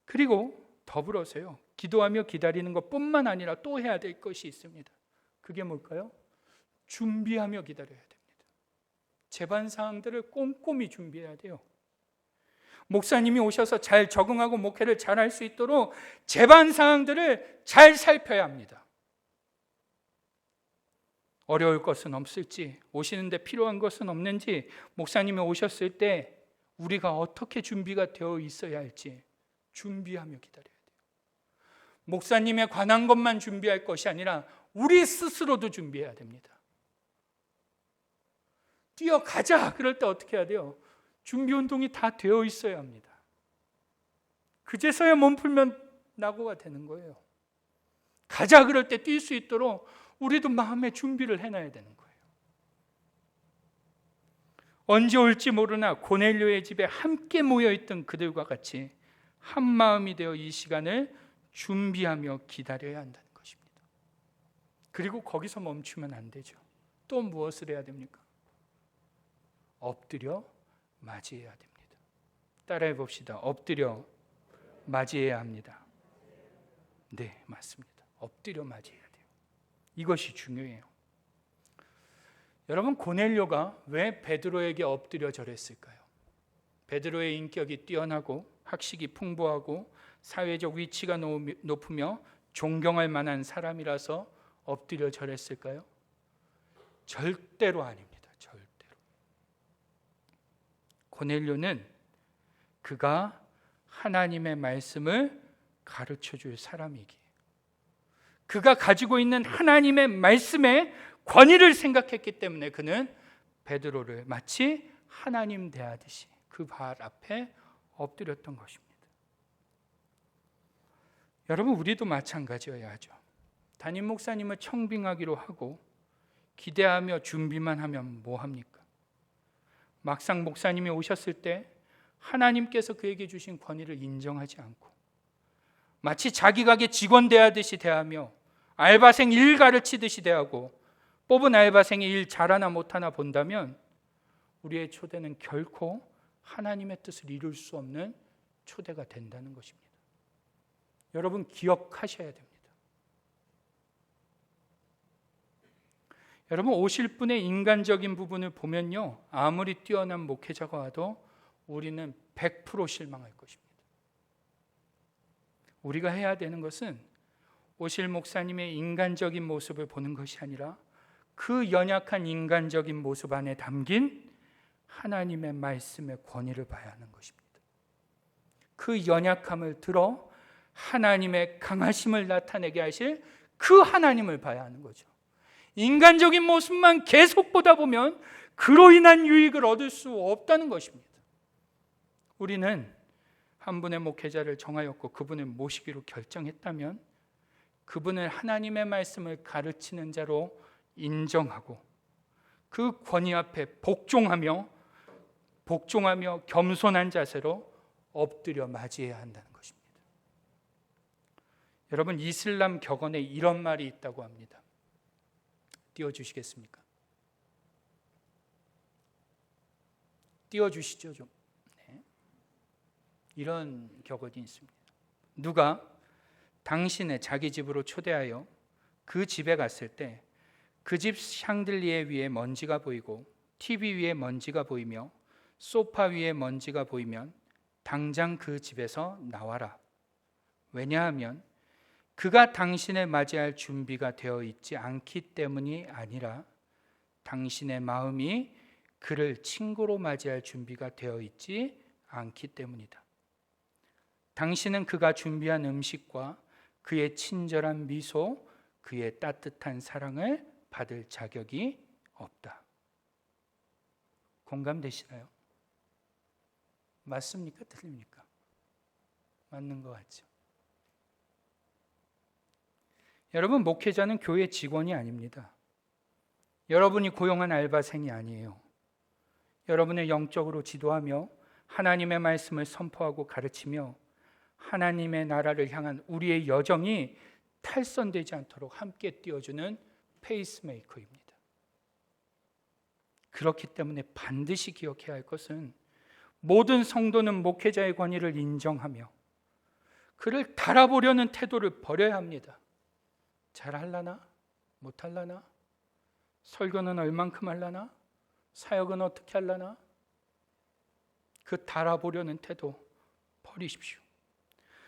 그리고 더불어서요, 기도하며 기다리는 것뿐만 아니라 또 해야 될 것이 있습니다. 그게 뭘까요? 준비하며 기다려야 됩니다. 제반 사항들을 꼼꼼히 준비해야 돼요. 목사님이 오셔서 잘 적응하고 목회를 잘 할 수 있도록 제반 사항들을 잘 살펴야 합니다. 어려울 것은 없을지, 오시는데 필요한 것은 없는지, 목사님이 오셨을 때 우리가 어떻게 준비가 되어 있어야 할지 준비하며 기다려야 돼요. 목사님에 관한 것만 준비할 것이 아니라 우리 스스로도 준비해야 됩니다. 뛰어가자 그럴 때 어떻게 해야 돼요? 준비 운동이 다 되어 있어야 합니다. 그제서야 몸 풀면 낙오가 되는 거예요. 가자 그럴 때 뛸 수 있도록 우리도 마음의 준비를 해놔야 되는 거예요. 언제 올지 모르나 고넬료의 집에 함께 모여있던 그들과 같이 한 마음이 되어 이 시간을 준비하며 기다려야 한다는 것입니다. 그리고 거기서 멈추면 안 되죠. 또 무엇을 해야 됩니까? 엎드려 맞이해야 됩니다. 따라해 봅시다. 엎드려 맞이해야 합니다. 네, 맞습니다. 엎드려 맞이해야 돼요. 이것이 중요해요. 여러분, 고넬료가 왜 베드로에게 엎드려 절했을까요? 베드로의 인격이 뛰어나고 학식이 풍부하고 사회적 위치가 높으며 존경할 만한 사람이라서 엎드려 절했을까요? 절대로 아닙니다. 절대로. 고넬료는 그가 하나님의 말씀을 가르쳐 줄 사람이기에, 그가 가지고 있는 하나님의 말씀의 권위를 생각했기 때문에 그는 베드로를 마치 하나님 대하듯이 그 발 앞에 엎드렸던 것입니다. 여러분, 우리도 마찬가지여야 하죠. 담임 목사님을 청빙하기로 하고 기대하며 준비만 하면 뭐합니까? 막상 목사님이 오셨을 때 하나님께서 그에게 주신 권위를 인정하지 않고 마치 자기 가게 직원 대하듯이 대하며 알바생 일 가르치듯이 대하고 뽑은 알바생이 일 잘하나 못하나 본다면 우리의 초대는 결코 하나님의 뜻을 이룰 수 없는 초대가 된다는 것입니다. 여러분, 기억하셔야 됩니다. 여러분, 오실 분의 인간적인 부분을 보면요, 아무리 뛰어난 목회자가 와도 우리는 100% 실망할 것입니다. 우리가 해야 되는 것은 오실 목사님의 인간적인 모습을 보는 것이 아니라 그 연약한 인간적인 모습 안에 담긴 하나님의 말씀의 권위를 봐야 하는 것입니다. 그 연약함을 들어 하나님의 강하심을 나타내게 하실 그 하나님을 봐야 하는 거죠. 인간적인 모습만 계속 보다 보면 그로 인한 유익을 얻을 수 없다는 것입니다. 우리는 한 분의 목회자를 정하였고 그분을 모시기로 결정했다면 그분을 하나님의 말씀을 가르치는 자로 인정하고 그 권위 앞에 복종하며 겸손한 자세로 엎드려 맞이해야 한다는 것입니다. 여러분, 이슬람 격언에 이런 말이 있다고 합니다. 띄워주시겠습니까? 띄워주시죠 좀. 네. 이런 격언이 있습니다. 누가 당신의 자기 집으로 초대하여 그 집에 갔을 때 그 집 샹들리에 위에 먼지가 보이고 TV 위에 먼지가 보이며 소파 위에 먼지가 보이면 당장 그 집에서 나와라. 왜냐하면 그가 당신을 맞이할 준비가 되어 있지 않기 때문이 아니라 당신의 마음이 그를 친구로 맞이할 준비가 되어 있지 않기 때문이다. 당신은 그가 준비한 음식과 그의 친절한 미소, 그의 따뜻한 사랑을 받을 자격이 없다. 공감되시나요? 맞습니까? 틀립니까? 맞는 것 같죠? 여러분, 목회자는 교회 직원이 아닙니다. 여러분이 고용한 알바생이 아니에요. 여러분을 영적으로 지도하며 하나님의 말씀을 선포하고 가르치며 하나님의 나라를 향한 우리의 여정이 탈선되지 않도록 함께 띄워주는 페이스메이커입니다. 그렇기 때문에 반드시 기억해야 할 것은 모든 성도는 목회자의 권위를 인정하며 그를 달아보려는 태도를 버려야 합니다. 잘하려나? 못하려나? 설교는 얼만큼 하려나? 사역은 어떻게 하려나? 그 달아보려는 태도 버리십시오.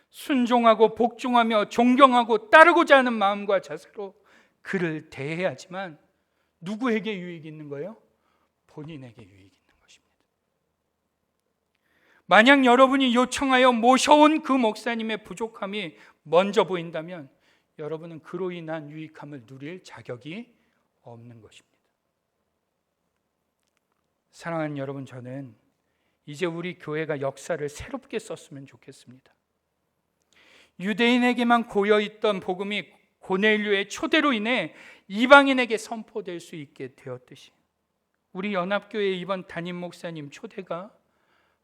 순종하고 복종하며 존경하고 따르고자 하는 마음과 자세로 그를 대해야지만 누구에게 유익이 있는 거예요? 본인에게 유익이 있는 것입니다. 만약 여러분이 요청하여 모셔온 그 목사님의 부족함이 먼저 보인다면 여러분은 그로 인한 유익함을 누릴 자격이 없는 것입니다. 사랑하는 여러분, 저는 이제 우리 교회가 역사를 새롭게 썼으면 좋겠습니다. 유대인에게만 고여있던 복음이 고넬료의 초대로 인해 이방인에게 선포될 수 있게 되었듯이 우리 연합교회 이번 담임 목사님 초대가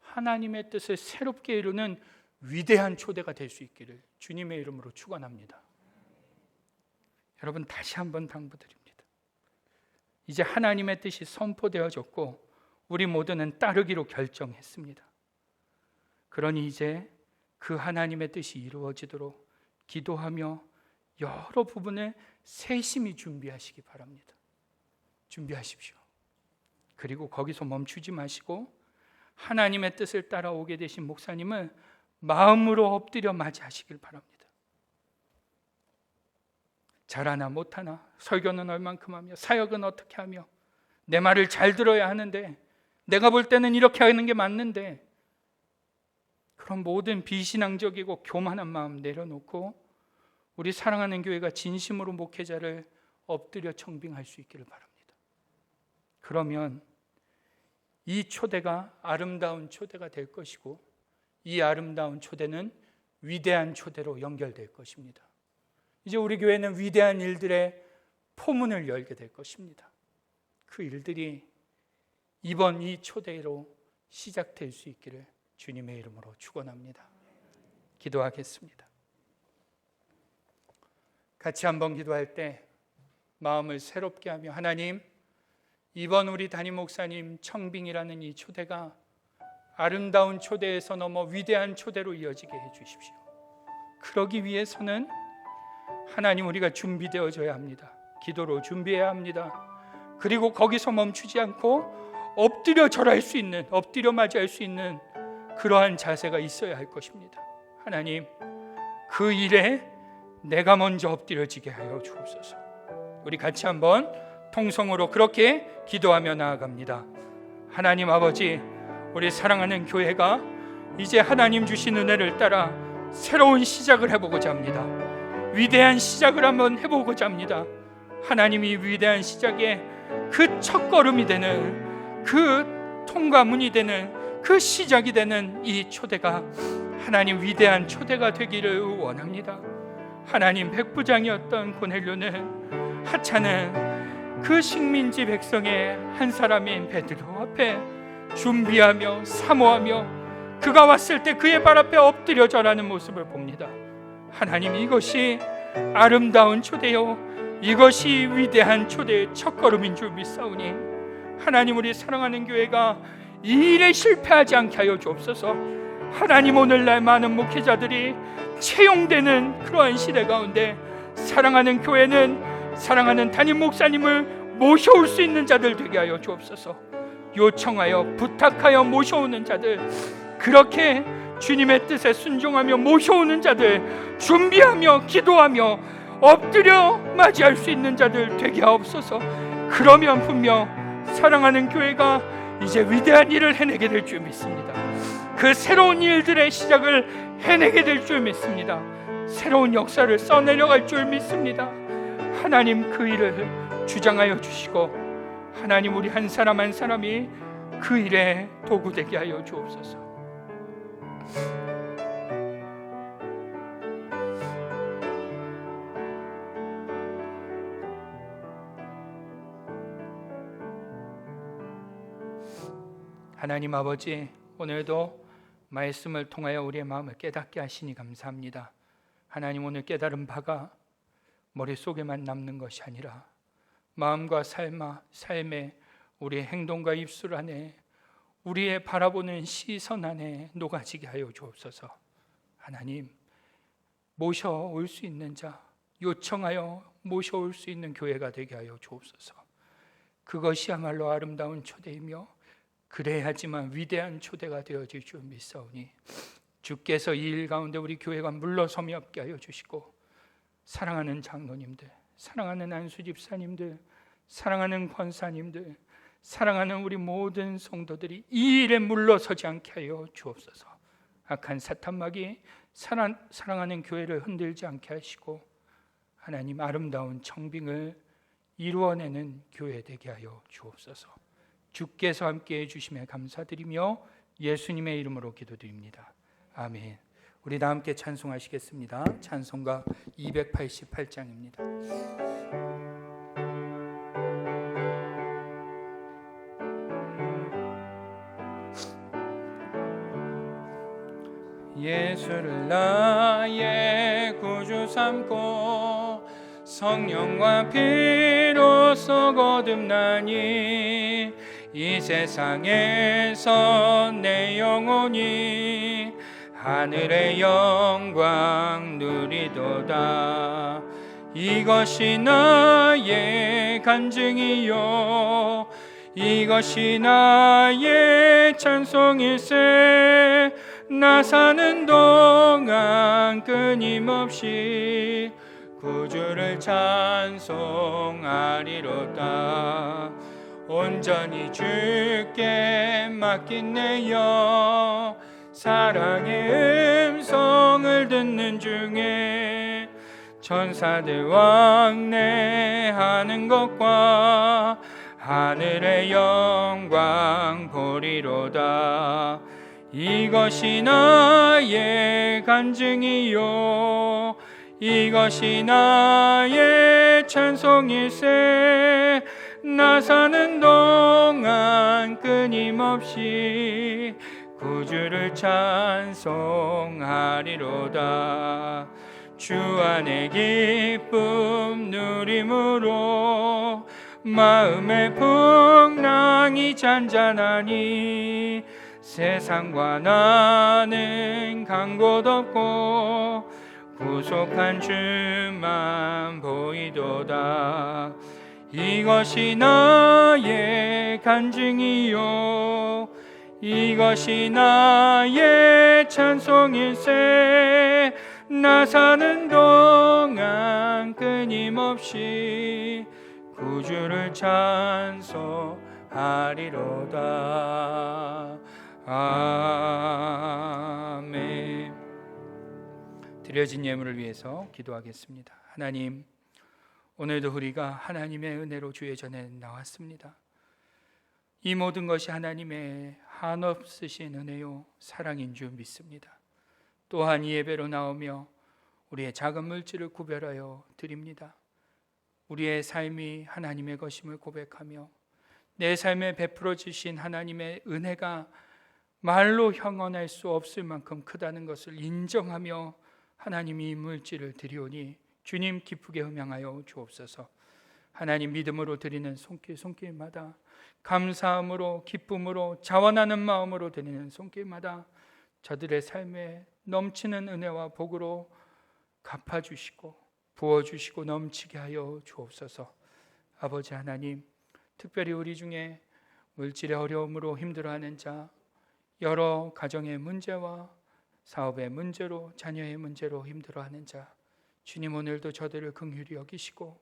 하나님의 뜻을 새롭게 이루는 위대한 초대가 될 수 있기를 주님의 이름으로 축원합니다. 여러분, 다시 한번 당부드립니다. 이제 하나님의 뜻이 선포되어졌고 우리 모두는 따르기로 결정했습니다. 그러니 이제 그 하나님의 뜻이 이루어지도록 기도하며 여러 부분을 세심히 준비하시기 바랍니다. 준비하십시오. 그리고 거기서 멈추지 마시고 하나님의 뜻을 따라오게 되신 목사님을 마음으로 엎드려 맞이하시길 바랍니다. 잘하나 못하나, 설교는 얼만큼 하며, 사역은 어떻게 하며, 내 말을 잘 들어야 하는데, 내가 볼 때는 이렇게 하는 게 맞는데, 그런 모든 비신앙적이고 교만한 마음 내려놓고 우리 사랑하는 교회가 진심으로 목회자를 엎드려 청빙할 수 있기를 바랍니다. 그러면 이 초대가 아름다운 초대가 될 것이고 이 아름다운 초대는 위대한 초대로 연결될 것입니다. 이제 우리 교회는 위대한 일들의 포문을 열게 될 것입니다. 그 일들이 이번 이 초대로 시작될 수 있기를 주님의 이름으로 축원합니다. 기도하겠습니다. 같이 한번 기도할 때 마음을 새롭게 하며, 하나님, 이번 우리 담임 목사님 청빙이라는 이 초대가 아름다운 초대에서 넘어 위대한 초대로 이어지게 해주십시오. 그러기 위해서는 하나님, 우리가 준비되어져야 합니다. 기도로 준비해야 합니다. 그리고 거기서 멈추지 않고 엎드려 절할 수 있는, 엎드려 맞이할 수 있는 그러한 자세가 있어야 할 것입니다. 하나님, 그 일에 내가 먼저 엎드려지게 하여 주옵소서. 우리 같이 한번 통성으로 그렇게 기도하며 나아갑니다. 하나님 아버지, 우리 사랑하는 교회가 이제 하나님 주신 은혜를 따라 새로운 시작을 해보고자 합니다. 위대한 시작을 한번 해보고자 합니다. 하나님이 위대한 시작의 그 첫걸음이 되는, 그 통과문이 되는, 그 시작이 되는 이 초대가 하나님 위대한 초대가 되기를 원합니다. 하나님, 백부장이었던 고넬료는, 하찮은 그 식민지 백성의 한 사람인 베드로 앞에 준비하며 사모하며 그가 왔을 때 그의 발 앞에 엎드려 절하는 모습을 봅니다. 하나님, 이것이 아름다운 초대요, 이것이 위대한 초대의 첫걸음인 줄 믿사오니 하나님, 우리 사랑하는 교회가 이 일에 실패하지 않게 하여 주옵소서. 하나님, 오늘날 많은 목회자들이 채용되는 그러한 시대 가운데 사랑하는 교회는 사랑하는 담임 목사님을 모셔올 수 있는 자들 되게 하여 주옵소서. 요청하여 부탁하여 모셔오는 자들, 그렇게 주님의 뜻에 순종하며 모셔오는 자들, 준비하며 기도하며 엎드려 맞이할 수 있는 자들 되게 하옵소서. 그러면 분명 사랑하는 교회가 이제 위대한 일을 해내게 될 줄 믿습니다. 그 새로운 일들의 시작을 해내게 될 줄 믿습니다. 새로운 역사를 써내려갈 줄 믿습니다. 하나님, 그 일을 주장하여 주시고 하나님, 우리 한 사람 한 사람이 그 일에 도구되게 하여 주옵소서. 하나님 아버지, 오늘도 말씀을 통하여 우리의 마음을 깨닫게 하시니 감사합니다. 하나님, 오늘 깨달은 바가 머릿속에만 남는 것이 아니라 마음과 삶의 우리의 행동과 입술 안에, 우리의 바라보는 시선 안에 녹아지게 하여 주옵소서. 하나님, 모셔올 수 있는 자, 요청하여 모셔올 수 있는 교회가 되게 하여 주옵소서. 그것이야말로 아름다운 초대이며 그래야지만 위대한 초대가 되어질 줄 믿사오니 주께서 이 일 가운데 우리 교회가 물러서며 없게 하여 주시고, 사랑하는 장로님들, 사랑하는 안수 집사님들, 사랑하는 권사님들, 사랑하는 우리 모든 성도들이 이 일에 물러서지 않게 하여 주옵소서. 악한 사탄막이 사랑하는 교회를 흔들지 않게 하시고 하나님 아름다운 청빙을 이루어내는 교회 되게 하여 주옵소서. 주께서 함께해 주심에 감사드리며 예수님의 이름으로 기도드립니다. 아멘. 우리 다 함께 찬송하시겠습니다. 찬송가 288장입니다. 예수를 나의 구주 삼고 성령과 피로써 거듭나니 이 세상에서 내 영혼이 하늘의 영광 누리도다. 이것이 나의 간증이요 이것이 나의 찬송일세. 나 사는 동안 끊임없이 구주를 찬송하리로다. 온전히 주께 맡긴 내 영 사랑의 음성을 듣는 중에 천사들 왕래하는 것과 하늘의 영광 보리로다. 이것이 나의 간증이요 이것이 나의 찬송일세. 나 사는 동안 끊임없이 구주를 찬송하리로다. 주 안의 기쁨 누림으로 마음의 풍랑이 잔잔하니 세상과 나는 간 곳 없고 구속한 주만 보이도다. 이것이 나의 간증이요 이것이 나의 찬송일세. 나 사는 동안 끊임없이 구주를 찬송하리로다. 아멘. 드려진 예물을 위해서 기도하겠습니다. 하나님, 오늘도 우리가 하나님의 은혜로 주의 전에 나왔습니다. 이 모든 것이 하나님의 한없으신 은혜요 사랑인 줄 믿습니다. 또한 이 예배로 나오며 우리의 작은 물질을 구별하여 드립니다. 우리의 삶이 하나님의 것임을 고백하며 내 삶에 베풀어 주신 하나님의 은혜가 말로 형언할 수 없을 만큼 크다는 것을 인정하며 하나님이 이 물질을 드리오니 주님 기쁘게 음양하여 주옵소서. 하나님 믿음으로 드리는 손길마다 감사함으로 기쁨으로 자원하는 마음으로 드리는 손길마다 저들의 삶에 넘치는 은혜와 복으로 갚아주시고 부어주시고 넘치게 하여 주옵소서. 아버지 하나님, 특별히 우리 중에 물질의 어려움으로 힘들어하는 자, 여러 가정의 문제와 사업의 문제로 자녀의 문제로 힘들어하는 자, 주님 오늘도 저들을 긍휼히 여기시고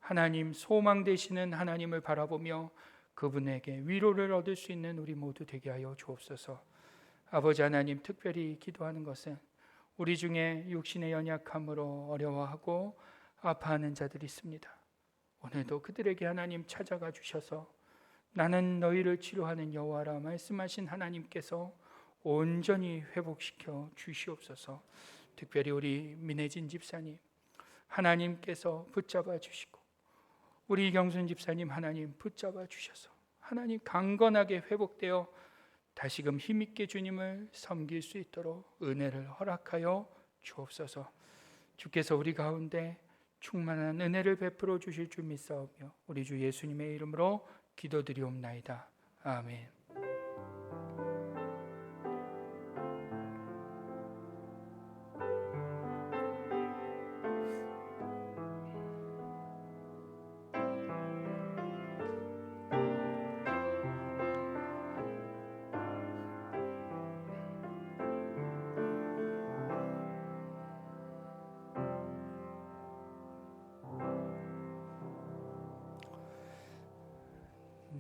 하나님 소망 되시는 하나님을 바라보며 그분에게 위로를 얻을 수 있는 우리 모두 되게 하여 주옵소서. 아버지 하나님, 특별히 기도하는 것은 우리 중에 육신의 연약함으로 어려워하고 아파하는 자들이 있습니다. 오늘도 그들에게 하나님 찾아가 주셔서 나는 너희를 치료하는 여호와라 말씀하신 하나님께서 온전히 회복시켜 주시옵소서. 특별히 우리 민혜진 집사님 하나님께서 붙잡아 주시고 우리 경순 집사님 하나님 붙잡아 주셔서 하나님 강건하게 회복되어 다시금 힘있게 주님을 섬길 수 있도록 은혜를 허락하여 주옵소서. 주께서 우리 가운데 충만한 은혜를 베풀어 주실 줄 믿사오며 우리 주 예수님의 이름으로 기도드리옵나이다. 아멘.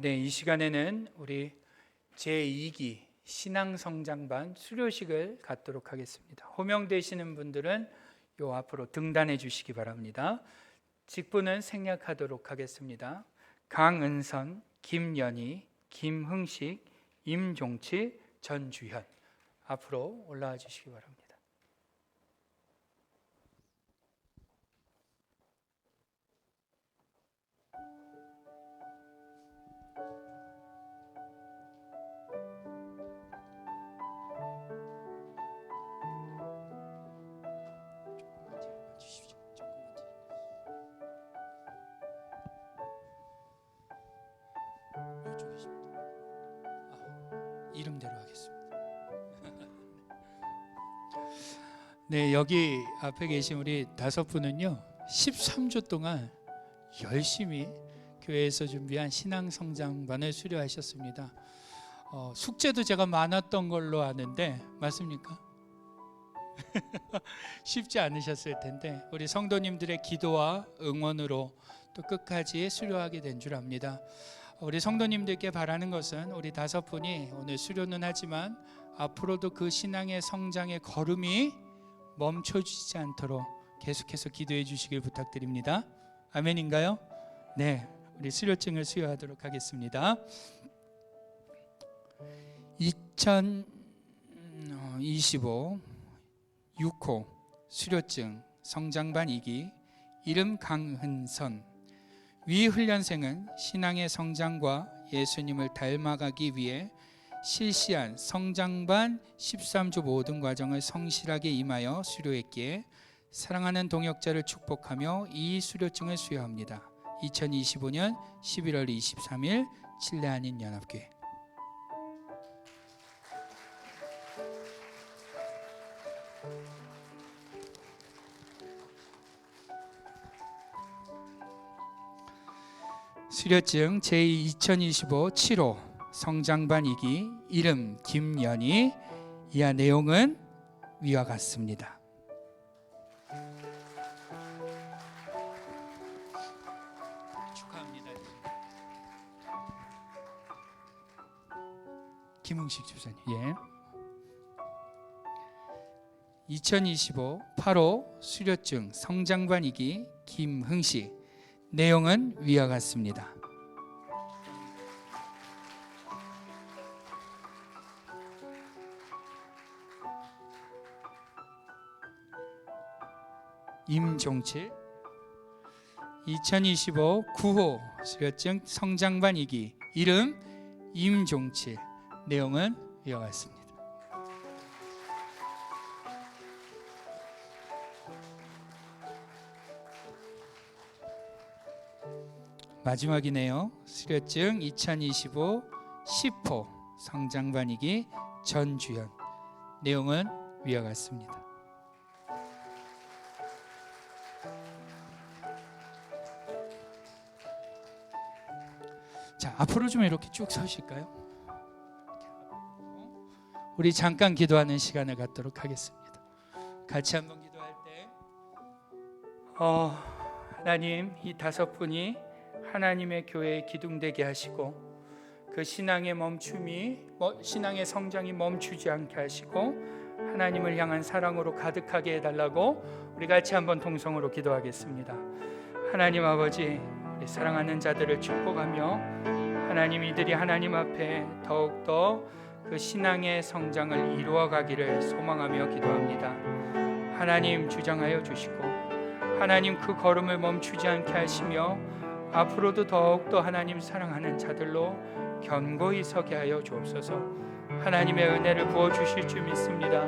네, 이 시간에는 우리 제2기 신앙성장반 수료식을 갖도록 하겠습니다. 호명되시는 분들은 요 앞으로 등단해 주시기 바랍니다. 직분은 생략하도록 하겠습니다. 강은선, 김연희, 김흥식, 임종치, 전주현 앞으로 올라와 주시기 바랍니다. 이름대로 하겠습니다. 네, 여기 앞에 계신 우리 5분은요 13주 동안 열심히 교회에서 준비한 신앙성장반을 수료하셨습니다. 숙제도 제가 많았던 걸로 아는데 맞습니까? 쉽지 않으셨을 텐데 우리 성도님들의 기도와 응원으로 또 끝까지 수료하게 된 줄 압니다. 우리 성도님들께 바라는 것은 우리 5분이 오늘 수료는 하지만 앞으로도 그 신앙의 성장의 걸음이 멈춰지지 않도록 계속해서 기도해 주시길 부탁드립니다. 아멘인가요? 네, 우리 수료증을 수여하도록 하겠습니다. 2025 6호 수료증 성장반 2기 이름 강은선. 위 훈련생은 신앙의 성장과 예수님을 닮아가기 위해 실시한 성장반 13주 모든 과정을 성실하게 임하여 수료했기에 사랑하는 동역자를 축복하며 이 수료증을 수여합니다. 2025년 11월 23일 칠레한인연합교회. 수료증 제2025 7호 성장반 2기 이름 김연희. 이하 내용은 위와 같습니다. 축하합니다. 김흥식 집사님. 예. 2025 8호 수료증 성장반 2기 김흥식. 내용은 위와 같습니다. 임종칠 2025 9호 수료증 성장반 2기 이름 임종칠. 내용은 위와 같습니다. 마지막이네요. 수료증 2025 10호 성장반 2기 전주현. 내용은 위와 같습니다. 자, 앞으로 좀 이렇게 쭉 서실까요? 우리 잠깐 기도하는 시간을 갖도록 하겠습니다. 같이 한번 기도할 때 하나님, 이 5분이 하나님의 교회에 기둥되게 하시고 그 신앙의 멈춤이 신앙의 성장이 멈추지 않게 하시고 하나님을 향한 사랑으로 가득하게 해달라고 우리 같이 한번 동성으로 기도하겠습니다. 하나님 아버지, 우리 사랑하는 자들을 축복하며 하나님 이들이 하나님 앞에 더욱더 그 신앙의 성장을 이루어가기를 소망하며 기도합니다. 하나님 주장하여 주시고 하나님 그 걸음을 멈추지 않게 하시며 앞으로도 더욱더 하나님 사랑하는 자들로 견고히 서게 하여 주옵소서. 하나님의 은혜를 부어주실 줄 믿습니다.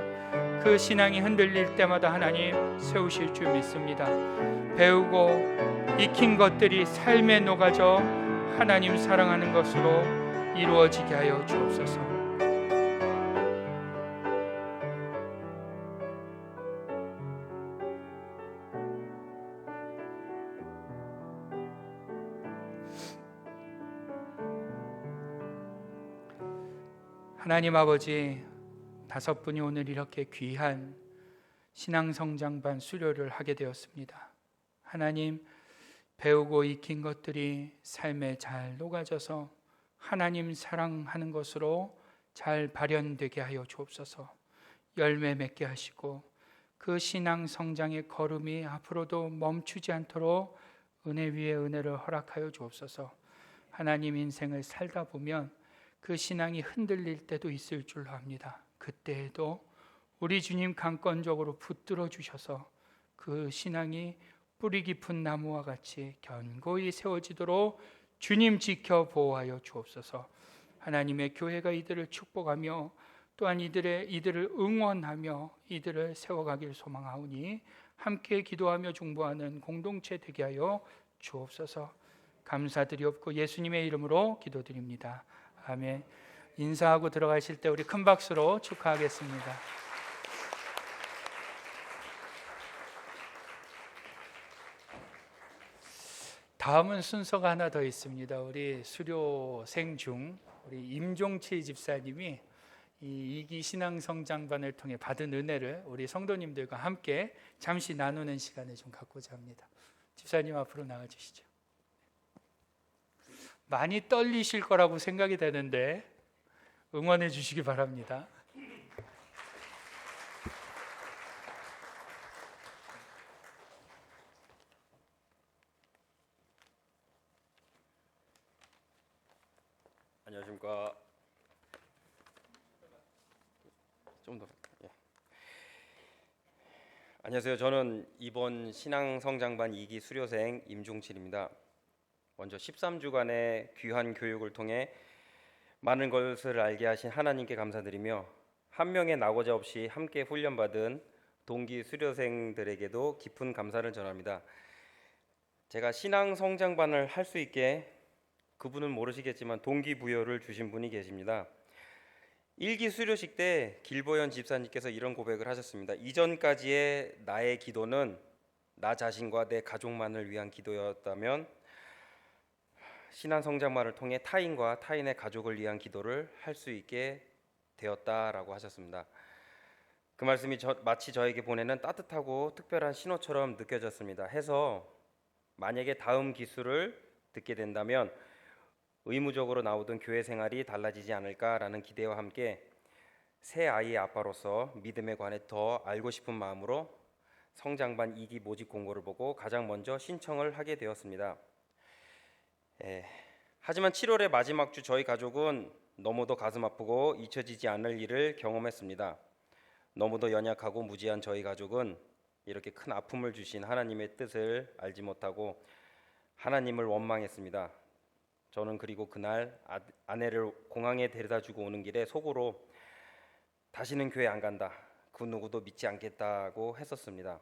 그 신앙이 흔들릴 때마다 하나님 세우실 줄 믿습니다. 배우고 익힌 것들이 삶에 녹아져 하나님 사랑하는 것으로 이루어지게 하여 주옵소서. 하나님 아버지, 5분이 오늘 이렇게 귀한 신앙성장반 수료를 하게 되었습니다. 하나님, 배우고 익힌 것들이 삶에 잘 녹아져서 하나님 사랑하는 것으로 잘 발현되게 하여 주옵소서. 열매 맺게 하시고 그 신앙 성장의 걸음이 앞으로도 멈추지 않도록 은혜 위에 은혜를 허락하여 주옵소서. 하나님 인생을 살다 보면 그 신앙이 흔들릴 때도 있을 줄로 압니다. 그때에도 우리 주님 강권적으로 붙들어 주셔서 그 신앙이 뿌리 깊은 나무와 같이 견고히 세워지도록 주님 지켜 보호하여 주옵소서. 하나님의 교회가 이들을 축복하며 또한 이들을 응원하며 이들을 세워가길 소망하오니 함께 기도하며 중보하는 공동체 되게 하여 주옵소서. 감사드리옵고 예수님의 이름으로 기도드립니다. 아멘. 인사하고 들어가실 때 우리 큰 박수로 축하하겠습니다. 다음은 순서가 하나 더 있습니다. 우리 수료생 중 우리 임종치 집사님이 이 2기 신앙성장반을 통해 받은 은혜를 우리 성도님들과 함께 잠시 나누는 시간을 좀 갖고자 합니다. 집사님 앞으로 나와주시죠. 많이 떨리실 거라고 생각이 되는데 응원해 주시기 바랍니다. 안녕하십니까. 좀 더. 예. 안녕하세요. 저는 이번 신앙성장반 2기 수료생 임종칠입니다. 먼저 13주간의 귀한 교육을 통해 많은 것을 알게 하신 하나님께 감사드리며 한 명의 낙오자 없이 함께 훈련받은 동기 수료생들에게도 깊은 감사를 전합니다. 제가 신앙성장반을 할 수 있게 그분은 모르시겠지만 동기부여를 주신 분이 계십니다. 1기 수료식 때 길보연 집사님께서 이런 고백을 하셨습니다. 이전까지의 나의 기도는 나 자신과 내 가족만을 위한 기도였다면 신앙성장반을 통해 타인과 타인의 가족을 위한 기도를 할 수 있게 되었다라고 하셨습니다. 그 말씀이 마치 저에게 보내는 따뜻하고 특별한 신호처럼 느껴졌습니다. 해서 만약에 다음 기수를 듣게 된다면 의무적으로 나오던 교회 생활이 달라지지 않을까라는 기대와 함께 새 아이의 아빠로서 믿음에 관해 더 알고 싶은 마음으로 성장반 2기 모집 공고를 보고 가장 먼저 신청을 하게 되었습니다. 하지만 7월의 마지막 주 저희 가족은 너무도 가슴 아프고 잊혀지지 않을 일을 경험했습니다. 너무도 연약하고 무지한 저희 가족은 이렇게 큰 아픔을 주신 하나님의 뜻을 알지 못하고 하나님을 원망했습니다. 저는 그리고 그날 아내를 공항에 데려다주고 오는 길에 속으로 다시는 교회 안 간다, 그 누구도 믿지 않겠다고 했었습니다.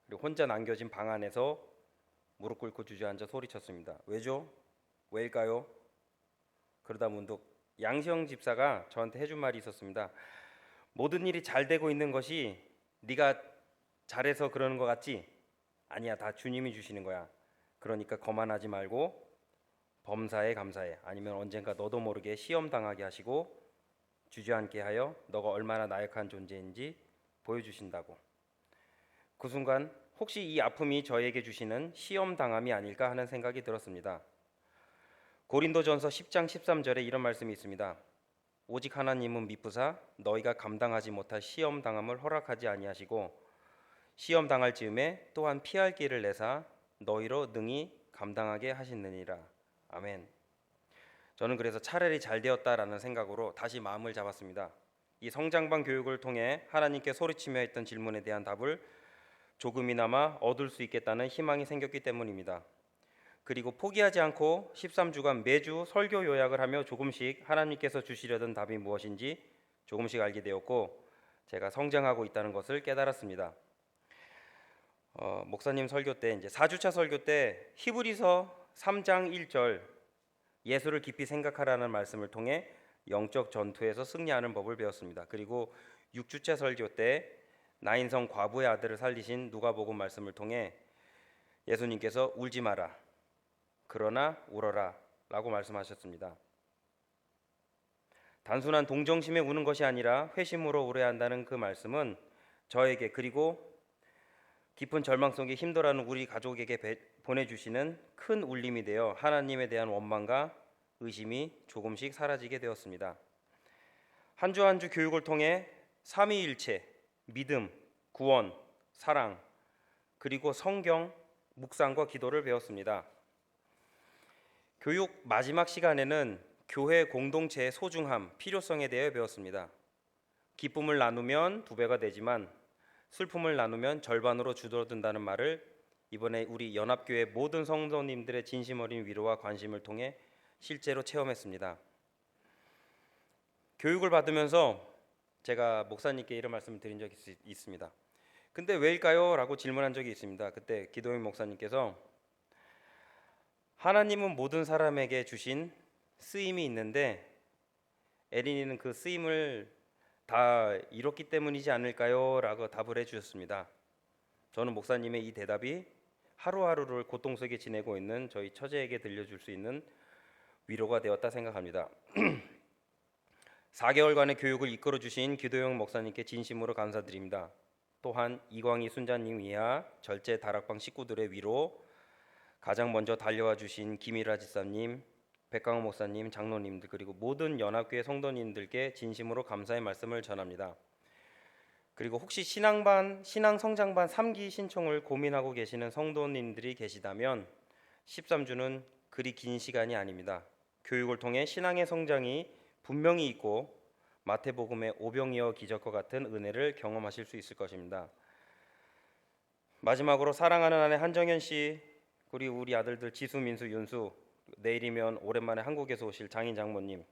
그리고 혼자 남겨진 방 안에서 무릎 꿇고 주저앉아 소리쳤습니다. 왜죠? 왜일까요? 그러다 문득 양시영 집사가 저한테 해준 말이 있었습니다. 모든 일이 잘 되고 있는 것이 네가 잘해서 그러는 것 같지? 아니야, 다 주님이 주시는 거야. 그러니까 거만하지 말고 범사에 감사해. 아니면 언젠가 너도 모르게 시험 당하게 하시고 주저앉게 하여 너가 얼마나 나약한 존재인지 보여주신다고. 그 순간 혹시 이 아픔이 저에게 주시는 시험 당함이 아닐까 하는 생각이 들었습니다. 고린도전서 10장 13절에 이런 말씀이 있습니다. 오직 하나님은 미쁘사 너희가 감당하지 못할 시험 당함을 허락하지 아니하시고 시험 당할 즈음에 또한 피할 길을 내사 너희로 능히 감당하게 하시느니라. 아멘. 저는 그래서 차라리 잘 되었다라는 생각으로 다시 마음을 잡았습니다. 이 성장반 교육을 통해 하나님께 소리치며 했던 질문에 대한 답을 조금이나마 얻을 수 있겠다는 희망이 생겼기 때문입니다. 그리고 포기하지 않고 13주간 매주 설교 요약을 하며 조금씩 하나님께서 주시려던 답이 무엇인지 조금씩 알게 되었고 제가 성장하고 있다는 것을 깨달았습니다. 목사님 설교 때 이제 4주차 설교 때 히브리서 3장 1절 예수를 깊이 생각하라는 말씀을 통해 영적 전투에서 승리하는 법을 배웠습니다. 그리고 6주차 설교 때 나인성 과부의 아들을 살리신 누가복음 말씀을 통해 예수님께서 울지 마라 그러나 울어라 라고 말씀하셨습니다. 단순한 동정심에 우는 것이 아니라 회심으로 울어야 한다는 그 말씀은 저에게 그리고 깊은 절망 속에 힘들어하는 우리 가족에게 보내주시는 큰 울림이 되어 하나님에 대한 원망과 의심이 조금씩 사라지게 되었습니다. 한 주 한 주 교육을 통해 삼위일체, 믿음, 구원, 사랑, 그리고 성경, 묵상과 기도를 배웠습니다. 교육 마지막 시간에는 교회 공동체의 소중함, 필요성에 대해 배웠습니다. 기쁨을 나누면 2배가 되지만 슬픔을 나누면 절반으로 줄어든다는 말을 이번에 우리 연합교회 모든 성도님들의 진심 어린 위로와 관심을 통해 실제로 체험했습니다. 교육을 받으면서 제가 목사님께 이런 말씀을 드린 적이 있습니다. 근데 왜일까요? 라고 질문한 적이 있습니다. 그때 기도인 목사님께서 하나님은 모든 사람에게 주신 쓰임이 있는데 에린이는 그 쓰임을 다 이뤘기 때문이지 않을까요? 라고 답을 해주셨습니다. 저는 목사님의 이 대답이 하루하루를 고통 속에 지내고 있는 저희 처제에게 들려줄 수 있는 위로가 되었다 생각합니다. 4개월간의 교육을 이끌어 주신 기도영 목사님께 진심으로 감사드립니다. 또한 이광희 순자님 이하 절제 다락방 식구들의 위로, 가장 먼저 달려와 주신 김일아 지사님, 백강호 목사님, 장로님들 그리고 모든 연합교회 성도님들께 진심으로 감사의 말씀을 전합니다. 그리고 혹시 신앙성장반 3기 신청을 고민하고 계시는 성도님들이 계시다면 13주는 그리 긴 시간이 아닙니다. 교육을 통해 신앙의 성장이 분명히 있고 마태복음의 오병이어 기적과 같은 은혜를 경험하실 수 있을 것입니다. 마지막으로 사랑하는 아내 한정현 씨, 그리고 우리 아들들 지수, 민수, 윤수, 내일이면 오랜만에 한국에서 오실 장인 장모님,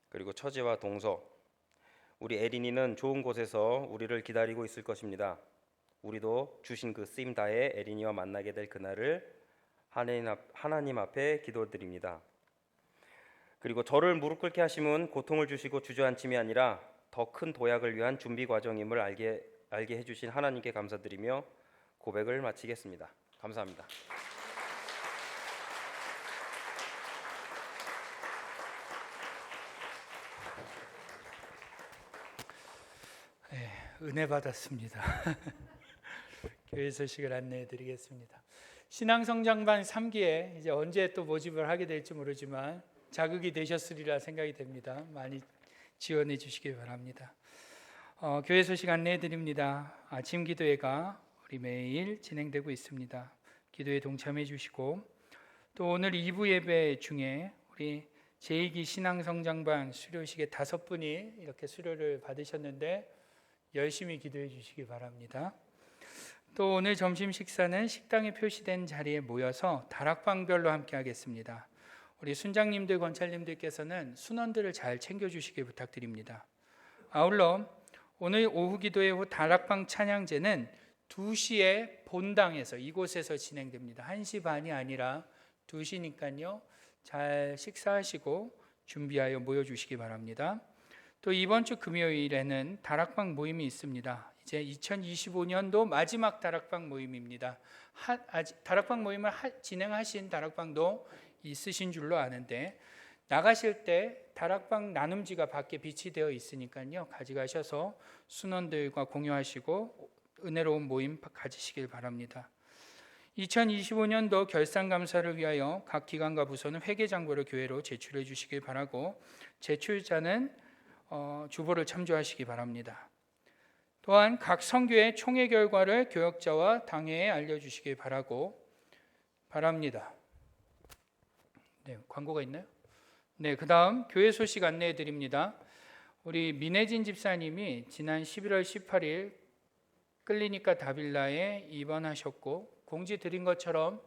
그리고 처제와 동서, 우리 에린이는 좋은 곳에서 우리를 기다리고 있을 것입니다. 우리도 주신 그 쓰임 다해 에린이와 만나게 될 그날을 하나님 앞에 기도드립니다. 그리고 저를 무릎 꿇게 하심은 고통을 주시고 주저앉힘이 아니라 더 큰 도약을 위한 준비 과정임을 알게 해주신 하나님께 감사드리며 고백을 마치겠습니다. 감사합니다. 은혜 받았습니다. 교회 소식을 안내해 드리겠습니다. 신앙성장반 3기에 이제 언제 또 모집을 하게 될지 모르지만 자극이 되셨으리라 생각이 됩니다. 많이 지원해 주시기 바랍니다. 교회 소식 안내해 드립니다. 아침 기도회가 우리 매일 진행되고 있습니다. 기도에 동참해 주시고 또 오늘 2부 예배 중에 우리 제2기 신앙성장반 수료식에 5분이 이렇게 수료를 받으셨는데 열심히 기도해 주시기 바랍니다. 또 오늘 점심 식사는 식당에 표시된 자리에 모여서 다락방별로 함께 하겠습니다. 우리 순장님들, 권찰님들께서는 순원들을 잘 챙겨주시길 부탁드립니다. 아울러 오늘 오후 기도회 후 다락방 찬양제는 2시에 본당에서 이곳에서 진행됩니다. 1시 반이 아니라 2시니까요. 잘 식사하시고 준비하여 모여주시기 바랍니다. 또 이번 주 금요일에는 다락방 모임이 있습니다. 이제 2025년도 마지막 다락방 모임입니다. 다락방 모임을 진행하신 다락방도 있으신 줄로 아는데 나가실 때 다락방 나눔지가 밖에 비치되어 있으니까요. 가져가셔서 순원들과 공유하시고 은혜로운 모임 가지시길 바랍니다. 2025년도 결산감사를 위하여 각 기관과 부서는 회계장부를 교회로 제출해 주시길 바라고 제출자는 주보를 참조하시기 바랍니다. 또한 각 선교회 총회 결과를 교역자와 당회에 알려주시길 바랍니다. 네, 광고가 있나요? 네, 그 다음 교회 소식 안내해 드립니다. 우리 민혜진 집사님이 지난 11월 18일 클리니카 다빌라에 입원하셨고 공지 드린 것처럼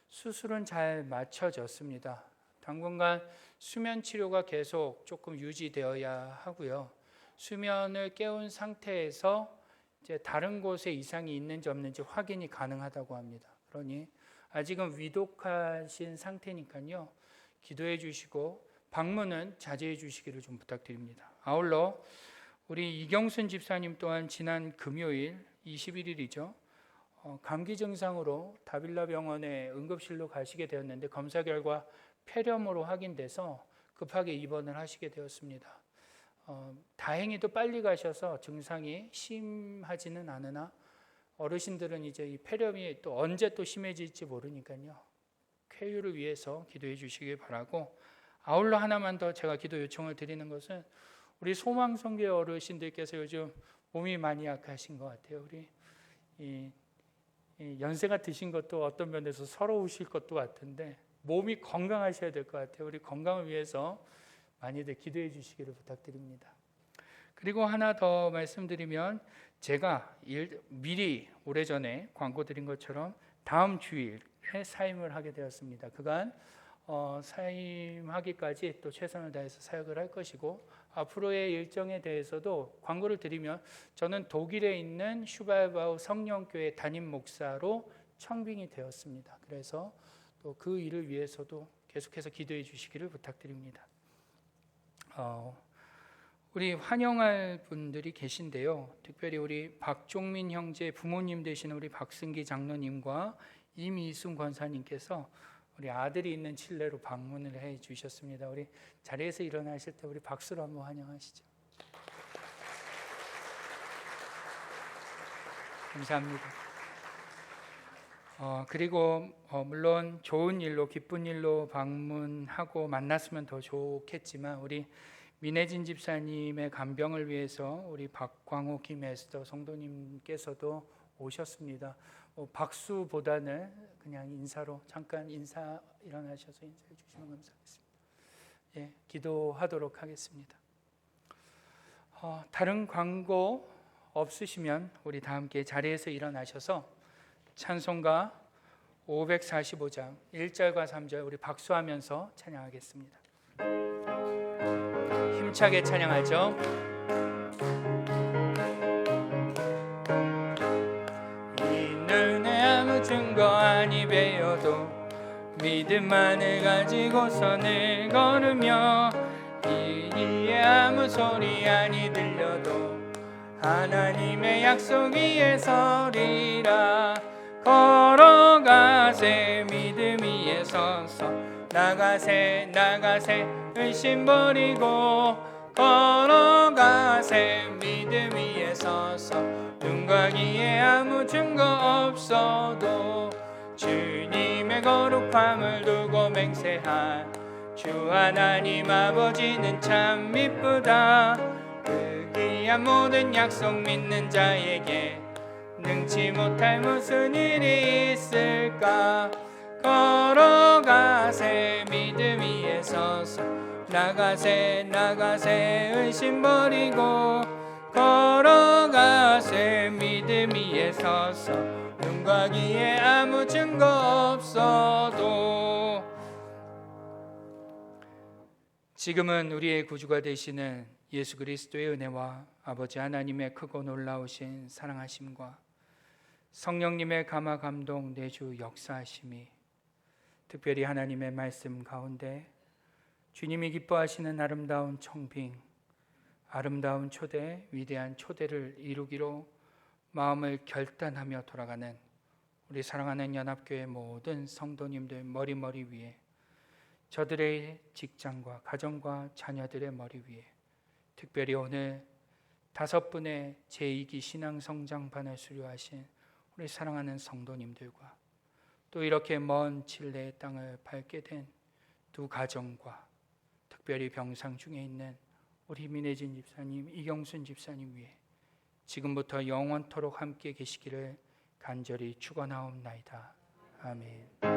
수술은 잘 마쳐졌습니다. 당분간 수면 치료가 계속 조금 유지되어야 하고요. 수면을 깨운 상태에서 이제 다른 곳에 이상이 있는지 없는지 확인이 가능하다고 합니다. 그러니 아직은 위독하신 상태니까요. 기도해 주시고 방문은 자제해 주시기를 좀 부탁드립니다. 아울러 우리 이경순 집사님 또한 지난 금요일 21일이죠. 감기 증상으로 다빌라 병원에 응급실로 가시게 되었는데 검사 결과 폐렴으로 확인돼서 급하게 입원을 하시게 되었습니다. 다행히도 빨리 가셔서 증상이 심하지는 않으나 어르신들은 이제 이 폐렴이 또 언제 또 심해질지 모르니까요. 쾌유를 위해서 기도해 주시길 바라고 아울러 하나만 더 제가 기도 요청을 드리는 것은 우리 소망성교 어르신들께서 요즘 몸이 많이 약하신 것 같아요. 우리 이 연세가 드신 것도 어떤 면에서 서러우실 것도 같은데 몸이 건강하셔야 될 것 같아요. 우리 건강을 위해서 많이들 기도해 주시기를 부탁드립니다. 그리고 하나 더 말씀드리면 제가 미리 오래전에 광고 드린 것처럼 다음 주일에 사임을 하게 되었습니다. 그간 사임하기까지 또 최선을 다해서 사역을 할 것이고 앞으로의 일정에 대해서도 광고를 드리면 저는 독일에 있는 슈발바우 성령교회 담임 목사로 청빙이 되었습니다. 그래서 또 그 일을 위해서도 계속해서 기도해 주시기를 부탁드립니다. 우리 환영할 분들이 계신데요. 특별히 우리 박종민 형제 부모님 되시는 우리 박승기 장로님과 임이순 권사님께서 우리 아들이 있는 칠레로 방문을 해 주셨습니다. 우리 자리에서 일어나실 때 우리 박수로 한번 환영하시죠. 감사합니다. 그리고 물론 좋은 일로 기쁜 일로 방문하고 만났으면 더 좋겠지만 우리 민혜진 집사님의 간병을 위해서 우리 박광호 김에스더 성도님께서도 오셨습니다. 박수보다는 그냥 인사로 잠깐 일어나셔서 인사해 주시면 감사하겠습니다. 예, 기도하도록 하겠습니다. 다른 광고 없으시면 우리 다 함께 자리에서 일어나셔서 찬송가 545장 1절과 3절 우리 박수하면서 찬양하겠습니다. 힘차게 찬양하죠. 이는 아무 증거 아니 배워도 믿음만을 가지고서 늘 걸으며 이에 아무 소리 아니 들려도 하나님의 약속 위에 서리라. 걸어가세 믿음 위에 서서 나가세 나가세 의심 버리고 걸어가세 믿음 위에 서서 눈과 귀에 아무 증거 없어도 주님의 거룩함을 두고 맹세한 주 하나님 아버지는 참 미쁘다. 그 귀한 모든 약속 믿는 자에게 능치 못할 무슨 일이 있을까. 걸어가세 믿음 위에 서서 나가세 나가세 의심 버리고 걸어가세 믿음 위에 서서 눈과 귀에 아무 증거 없어도. 지금은 우리의 구주가 되시는 예수 그리스도의 은혜와 아버지 하나님의 크고 놀라우신 사랑하심과 성령님의 감화 감동 내주 역사하심이 특별히 하나님의 말씀 가운데 주님이 기뻐하시는 아름다운 청빙, 아름다운 초대, 위대한 초대를 이루기로 마음을 결단하며 돌아가는 우리 사랑하는 연합교회 모든 성도님들 머리 위에, 저들의 직장과 가정과 자녀들의 머리 위에, 특별히 오늘 5분의 제2기 신앙성장반을 수료하신 우리 사랑하는 성도님들과 또 이렇게 먼 칠레의 땅을 밟게 된 두 가정과 특별히 병상 중에 있는 우리 민혜진 집사님, 이경순 집사님 위에 지금부터 영원토록 함께 계시기를 간절히 축원하옵나이다. 아멘.